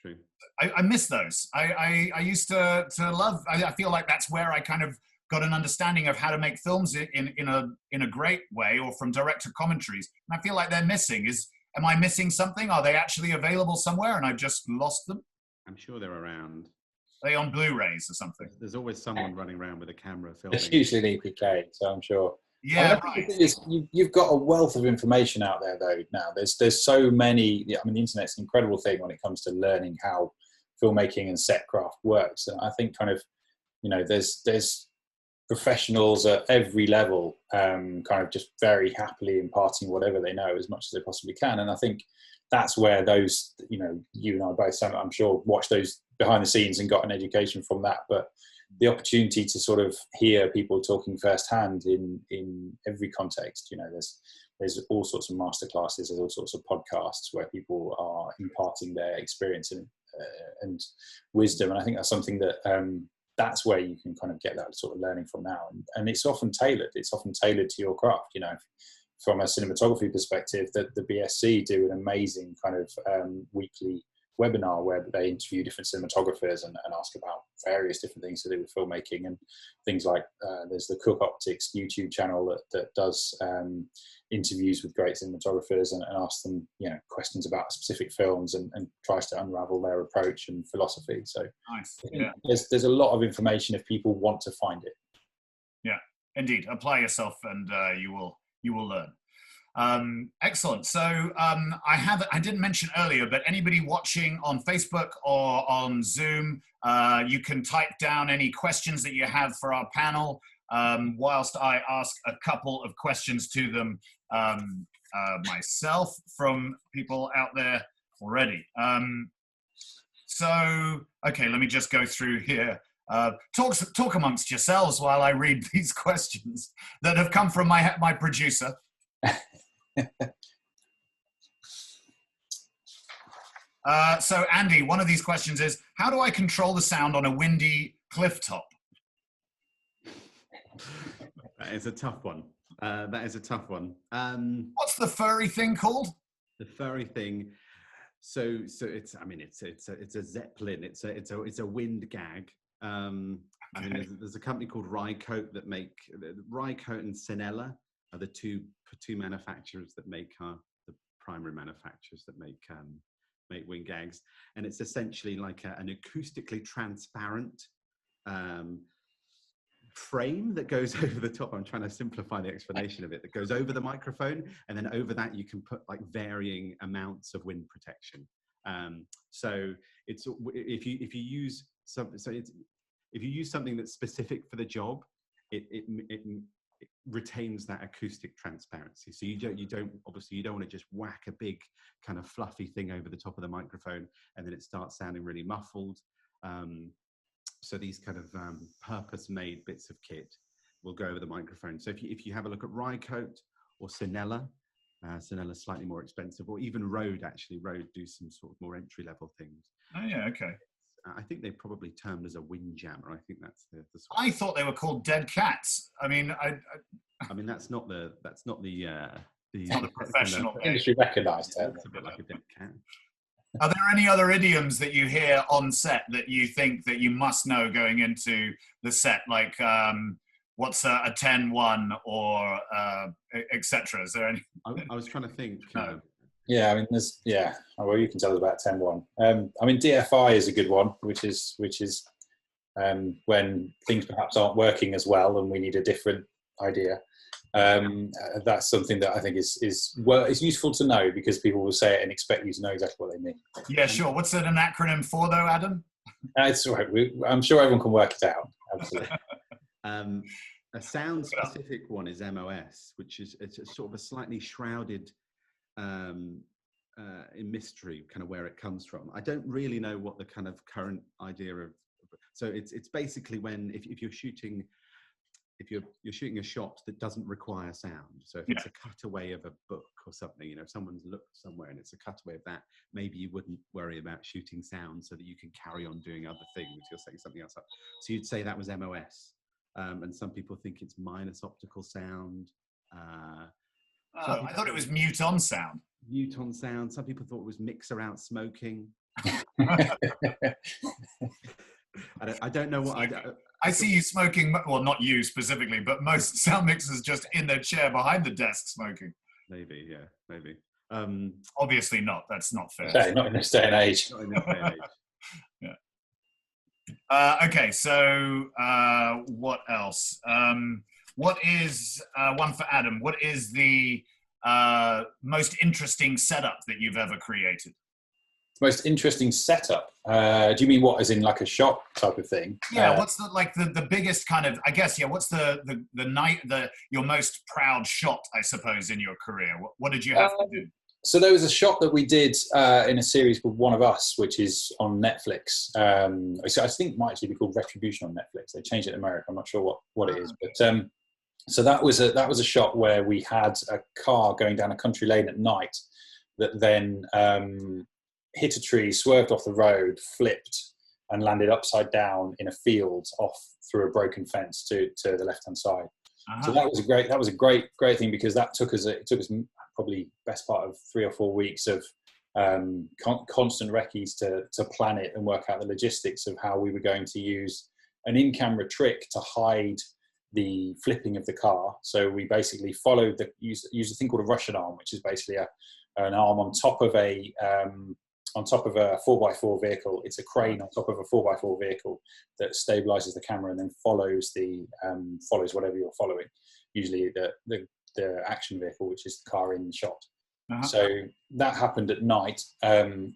True. I miss those. I used to love. I feel like that's where I kind of got an understanding of how to make films in a great way, or from director commentaries. And I feel like they're missing. Am I missing something? Are they actually available somewhere and I've just lost them? I'm sure they're around. Are they on Blu-rays or something? There's always someone running around with a camera filming. It's usually an EPK, so I'm sure. Yeah, right. You've got a wealth of information out there, though. Now there's so many. I mean, the internet's an incredible thing when it comes to learning how filmmaking and set craft works. And I think kind of, there's professionals at every level, kind of just very happily imparting whatever they know as much as they possibly can. And I think that's where those, you and I both, I'm sure, watched those behind the scenes and got an education from that. But the opportunity to sort of hear people talking firsthand in every context, there's all sorts of masterclasses, there's all sorts of podcasts where people are imparting their experience and wisdom. And I think that's something that that's where you can kind of get that sort of learning from now. And it's often tailored. It's often tailored to your craft. You know, from a cinematography perspective, the BSC do an amazing kind of weekly webinar where they interview different cinematographers and ask about various different things to do with filmmaking and things like there's the Cook Optics YouTube channel that does interviews with great cinematographers and asks them, you know, questions about specific films and tries to unravel their approach and philosophy. So nice. Yeah. There's a lot of information if people want to find it. Yeah, indeed. Apply yourself and you will learn. Excellent. So I didn't mention earlier, but anybody watching on Facebook or on Zoom, you can type down any questions that you have for our panel, whilst I ask a couple of questions to them myself from people out there already. So, okay, let me just go through here. Talk amongst yourselves while I read these questions that have come from my producer. So Andy, one of these questions is, how do I control the sound on a windy cliff top? That is a tough one. What's the furry thing called? The furry thing. So it's, I mean, it's a zeppelin. It's a wind gag. I mean, there's a company called Rycote that make Rycote and Sinella are the two manufacturers that make the primary manufacturers that make wind gags, and it's essentially like an acoustically transparent frame that goes over the top. I'm trying to simplify the explanation of it. That goes over the microphone, and then over that you can put like varying amounts of wind protection. So it's if you use something that's specific for the job, it retains that acoustic transparency. So you don't want to just whack a big kind of fluffy thing over the top of the microphone and then it starts sounding really muffled. So these kind of purpose-made bits of kit will go over the microphone. So if you have a look at Rycote or Sinella, Sinella's slightly more expensive, or even Rode. Actually, Rode do some sort of more entry-level things. Oh yeah, okay. I think they probably termed as a windjammer. I think that's the sort I thought they were called dead cats. I mean, I mean that's not the it's not the professional industry recognised. It's a bit like a dead cat. Are there any other idioms that you hear on set that you think that you must know going into the set, like what's a 10-1 or etc.? Is there any? I was trying to think. No. Yeah, I mean, well, you can tell us about 10-1. I mean, DFI is a good one, which is when things perhaps aren't working as well and we need a different idea. That's something that I think is useful to know, because people will say it and expect you to know exactly what they mean. Yeah, sure. What's it an acronym for, though, Adam? It's all right. I'm sure everyone can work it out. Absolutely. A sound-specific one is MOS, which is it's sort of a slightly shrouded in mystery, kind of where it comes from. I don't really know what the kind of current idea of. So it's basically when if you're shooting a shot that doesn't require sound. So if it's a cutaway of a book or something, if someone's looked somewhere and it's a cutaway of that, maybe you wouldn't worry about shooting sound so that you can carry on doing other things. You're setting something else up. So you'd say that was MOS. And some people think it's minus optical sound. I thought it was mute on sound. Mute on sound. Some people thought it was mixer out smoking. I don't know what I see you smoking. Well, not you specifically, but most sound mixers just in their chair behind the desk smoking. Maybe, yeah, maybe. Obviously not. That's not fair. Okay, not in this day and age. Not in this day and age. Yeah. Okay, so what else? What is one for Adam? What is the most interesting setup that you've ever created? Most interesting setup? Do you mean what, as in like a shop type of thing? Yeah. What's the biggest kind of? I guess. Yeah. What's your most proud shot? I suppose in your career. What did you have to do? So there was a shot that we did in a series called One of Us, which is on Netflix. So I think it might actually be called Retribution on Netflix. They changed it in America. I'm not sure what it is, but So that was a shot where we had a car going down a country lane at night that then hit a tree, swerved off the road, flipped, and landed upside down in a field off through a broken fence to the left-hand side. So that was a great thing, because it took us probably best part of 3 or 4 weeks of constant recce's to plan it and work out the logistics of how we were going to use an in-camera trick to hide the flipping of the car. So we basically followed used a thing called a Russian arm, which is basically an arm on top of a 4x4 vehicle. It's a crane on top of a 4x4 vehicle that stabilizes the camera and then follows whatever you're following, usually the action vehicle, which is the car in the shot. So that happened at night,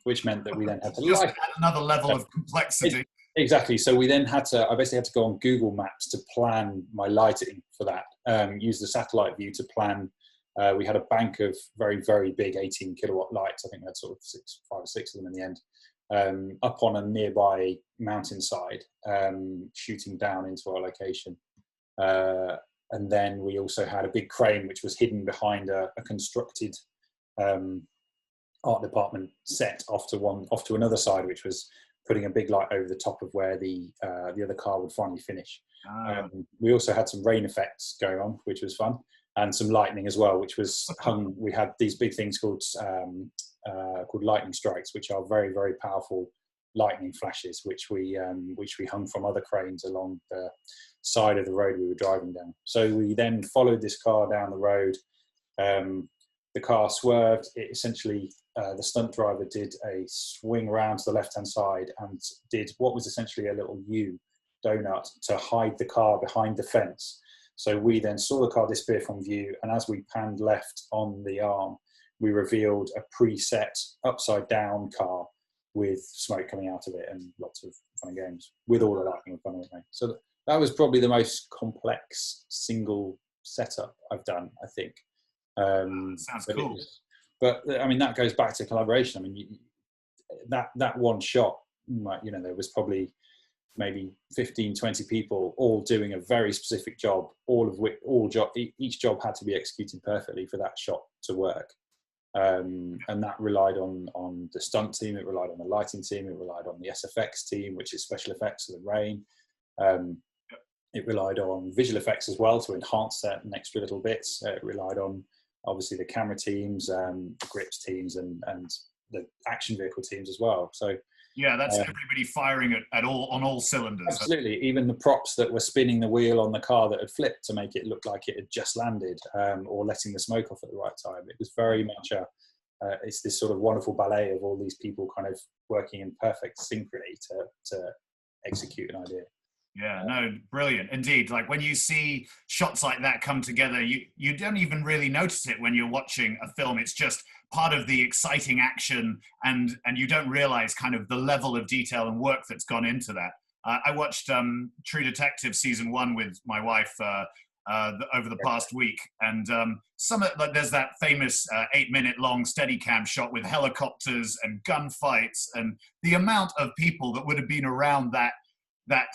which meant that we then had to just add another level of complexity. Exactly. So I basically had to go on Google Maps to plan my lighting for that. Use the satellite view to plan. We had a bank of very, very big 18 kilowatt lights. I think we had sort of 5 or 6 of them in the end, up on a nearby mountainside, shooting down into our location. And then we also had a big crane which was hidden behind a constructed art department set off to another side, which was putting a big light over the top of where the other car would finally finish. We also had some rain effects going on, which was fun, and some lightning as well, which was hung. We had these big things called lightning strikes, which are very, very powerful lightning flashes, which we hung from other cranes along the side of the road we were driving down. So we then followed this car down the road. The car swerved. It essentially, the stunt driver did a swing around to the left-hand side and did what was essentially a little U donut to hide the car behind the fence. So we then saw the car disappear from view, and as we panned left on the arm, we revealed a preset upside-down car with smoke coming out of it and lots of fun and games with all the lighting and fun and games. So that was probably the most complex single setup I've done, I think. Sounds cool. But I mean, that goes back to collaboration. I mean, that one shot, there was probably maybe 15, 20 people all doing a very specific job, each job had to be executed perfectly for that shot to work. And that relied on the stunt team, it relied on the lighting team, it relied on the SFX team, which is special effects for the rain. It relied on visual effects as well to enhance that and extra little bits. It relied on obviously the camera teams, the grips teams, and the action vehicle teams as well. So yeah, that's everybody firing on all cylinders. Absolutely. Even the props that were spinning the wheel on the car that had flipped to make it look like it had just landed, or letting the smoke off at the right time. It was very much it's this sort of wonderful ballet of all these people kind of working in perfect synchrony to execute an idea. Yeah, no, brilliant. Indeed. Like when you see shots like that come together, you don't even really notice it when you're watching a film. It's just part of the exciting action, and you don't realize kind of the level of detail and work that's gone into that. I watched True Detective season 1 with my wife over the past week, and there's that famous 8-minute long Steadicam shot with helicopters and gunfights, and the amount of people that would have been around that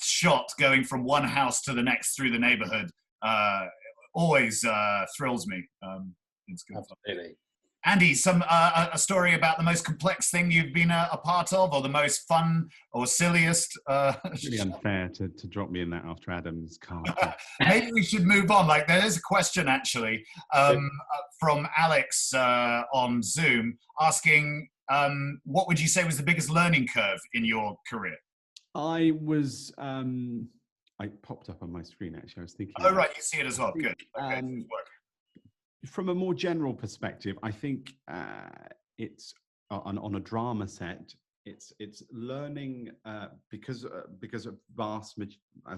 shot going from one house to the next through the neighborhood always thrills me. It's good. Absolutely. Andy, a story about the most complex thing you've been a part of, or the most fun or silliest? It's really unfair to drop me in that after Adam's car. Maybe we should move on. Like, there is a question actually from Alex on Zoom asking, what would you say was the biggest learning curve in your career? I was, I popped up on my screen actually. I was thinking. Oh, right, you see it as well. Good. Okay, from a more general perspective, I think it's on a drama set. It's learning because of as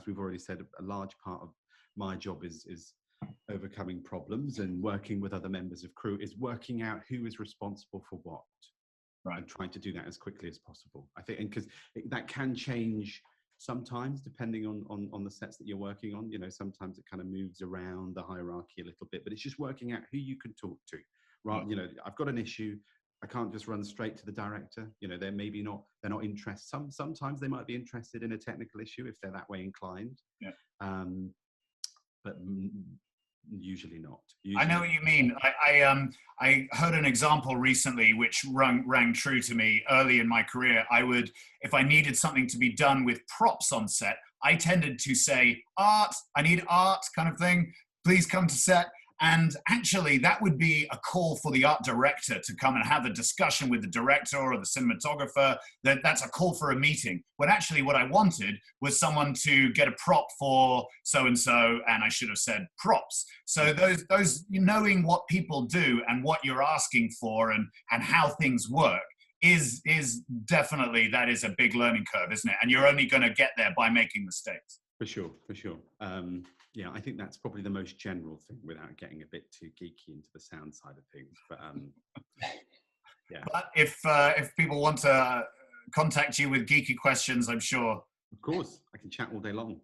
we've already said, a large part of my job is overcoming problems and working with other members of crew. Is working out who is responsible for what. Right. And trying to do that as quickly as possible. I think, and because that can change sometimes depending on the sets that you're working on. Sometimes it kind of moves around the hierarchy a little bit, but it's just working out who you can talk to. Right? I've got an issue. I can't just run straight to the director. They're not interested. Sometimes they might be interested in a technical issue if they're that way inclined. Yeah. But usually not. I know what you mean. I heard an example recently which rang true to me early in my career. If I needed something to be done with props on set, I tended to say, art, I need art kind of thing. Please come to set. And actually, that would be a call for the art director to come and have a discussion with the director or the cinematographer. That's a call for a meeting. When actually what I wanted was someone to get a prop for so-and-so, and I should have said props. So those knowing what people do and what you're asking for and how things work is definitely, that is a big learning curve, isn't it? And you're only going to get there by making mistakes. For sure. Yeah, I think that's probably the most general thing without getting a bit too geeky into the sound side of things. But yeah. But if people want to contact you with geeky questions, I'm sure. Of course, I can chat all day long.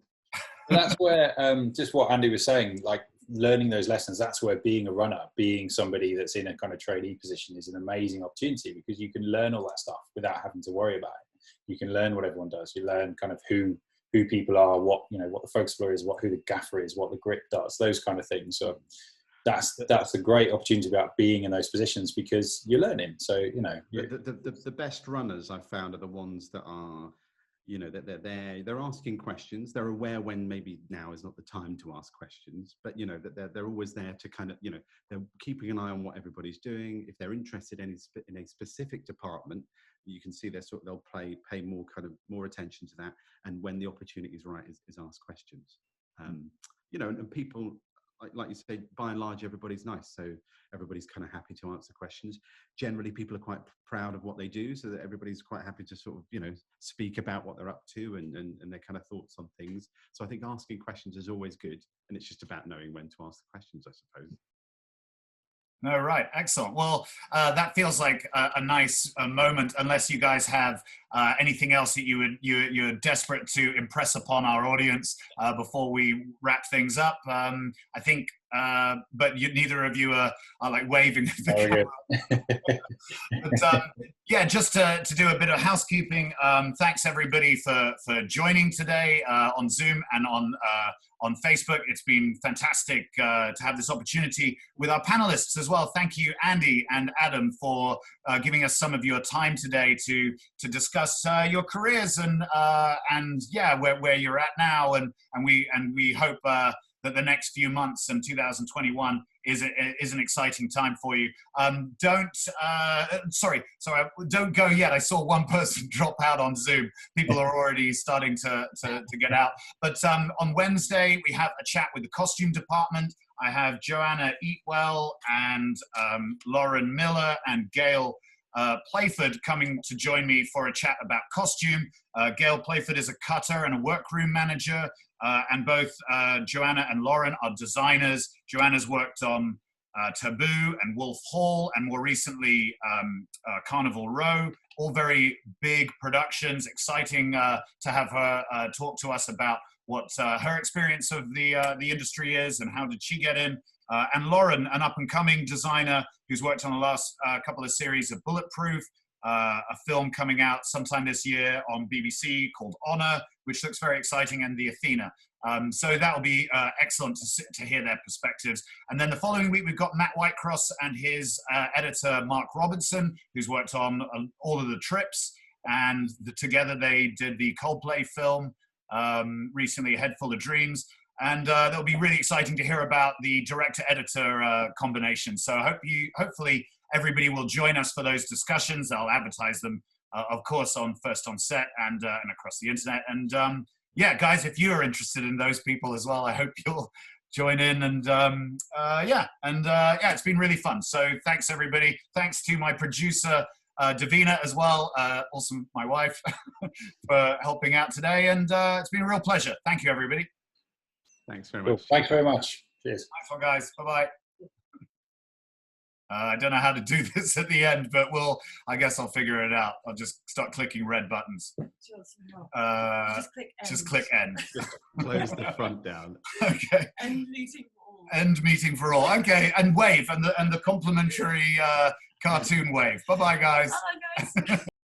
That's where just what Andy was saying, like learning those lessons. That's where being a runner, being somebody that's in a kind of trainee position, is an amazing opportunity, because you can learn all that stuff without having to worry about it. You can learn what everyone does. You learn kind of who people are, what the focus blur is, who the gaffer is, what the grip does, those kind of things. So that's a great opportunity about being in those positions, because you're learning. So the best runners I've found are the ones that are, that they're asking questions. They're aware when maybe now is not the time to ask questions, but that they're always there to kind of, they're keeping an eye on what everybody's doing. If they're interested in a specific department, you can see they'll pay more attention to that, and when the opportunity is right, is ask questions. And people, like you say, by and large, everybody's nice, so everybody's kind of happy to answer questions. Generally, people are quite proud of what they do, so that everybody's quite happy to sort of speak about what they're up to and their kind of thoughts on things. So I think asking questions is always good, and it's just about knowing when to ask the questions, I suppose. No, right. Excellent. Well, that feels like a nice moment, unless you guys have anything else that you're desperate to impress upon our audience before we wrap things up. I think, but neither of you are like waving at the camera. But, yeah, just to do a bit of housekeeping, thanks everybody for joining today on Zoom and on Facebook. It's been fantastic to have this opportunity with our panelists as well. Thank you, Andy and Adam, for giving us some of your time today to discuss your careers and yeah, where you're at now, and we hope that the next few months and 2021 is an exciting time for you. Don't go yet. I saw one person drop out on Zoom. People are already starting to get out. But on Wednesday, we have a chat with the costume department. I have Joanna Eatwell and Lauren Miller and Gail Playford coming to join me for a chat about costume. Gail Playford is a cutter and a workroom manager, and both Joanna and Lauren are designers. Joanna's worked on Taboo and Wolf Hall, and more recently Carnival Row, all very big productions. Exciting to have her talk to us about what her experience of the industry is and how did she get in. And Lauren, an up-and-coming designer who's worked on the last couple of series of Bulletproof, a film coming out sometime this year on BBC called Honor, which looks very exciting, and the Athena. So that will be excellent to hear their perspectives. And then the following week, we've got Matt Whitecross and his editor, Mark Robertson, who's worked on all of the trips. And together they did the Coldplay film recently, A Head Full of Dreams. And that'll be really exciting to hear about the director-editor combination. So hopefully everybody will join us for those discussions. I'll advertise them, of course, on First on Set and across the internet. And yeah, guys, if you are interested in those people as well, I hope you'll join in. And yeah, it's been really fun. So thanks, everybody. Thanks to my producer, Davina, as well, also my wife, for helping out today. And it's been a real pleasure. Thank you, everybody. Thanks very much. Thanks very much. Cheers. Nice one, guys. Bye-bye. I don't know how to do this at the end, but I guess I'll figure it out. I'll just start clicking red buttons. Just click end. Just close the front down. Okay. End meeting for all. End meeting for all. Okay, and wave, and the complimentary cartoon wave. Bye-bye, guys. Bye, guys.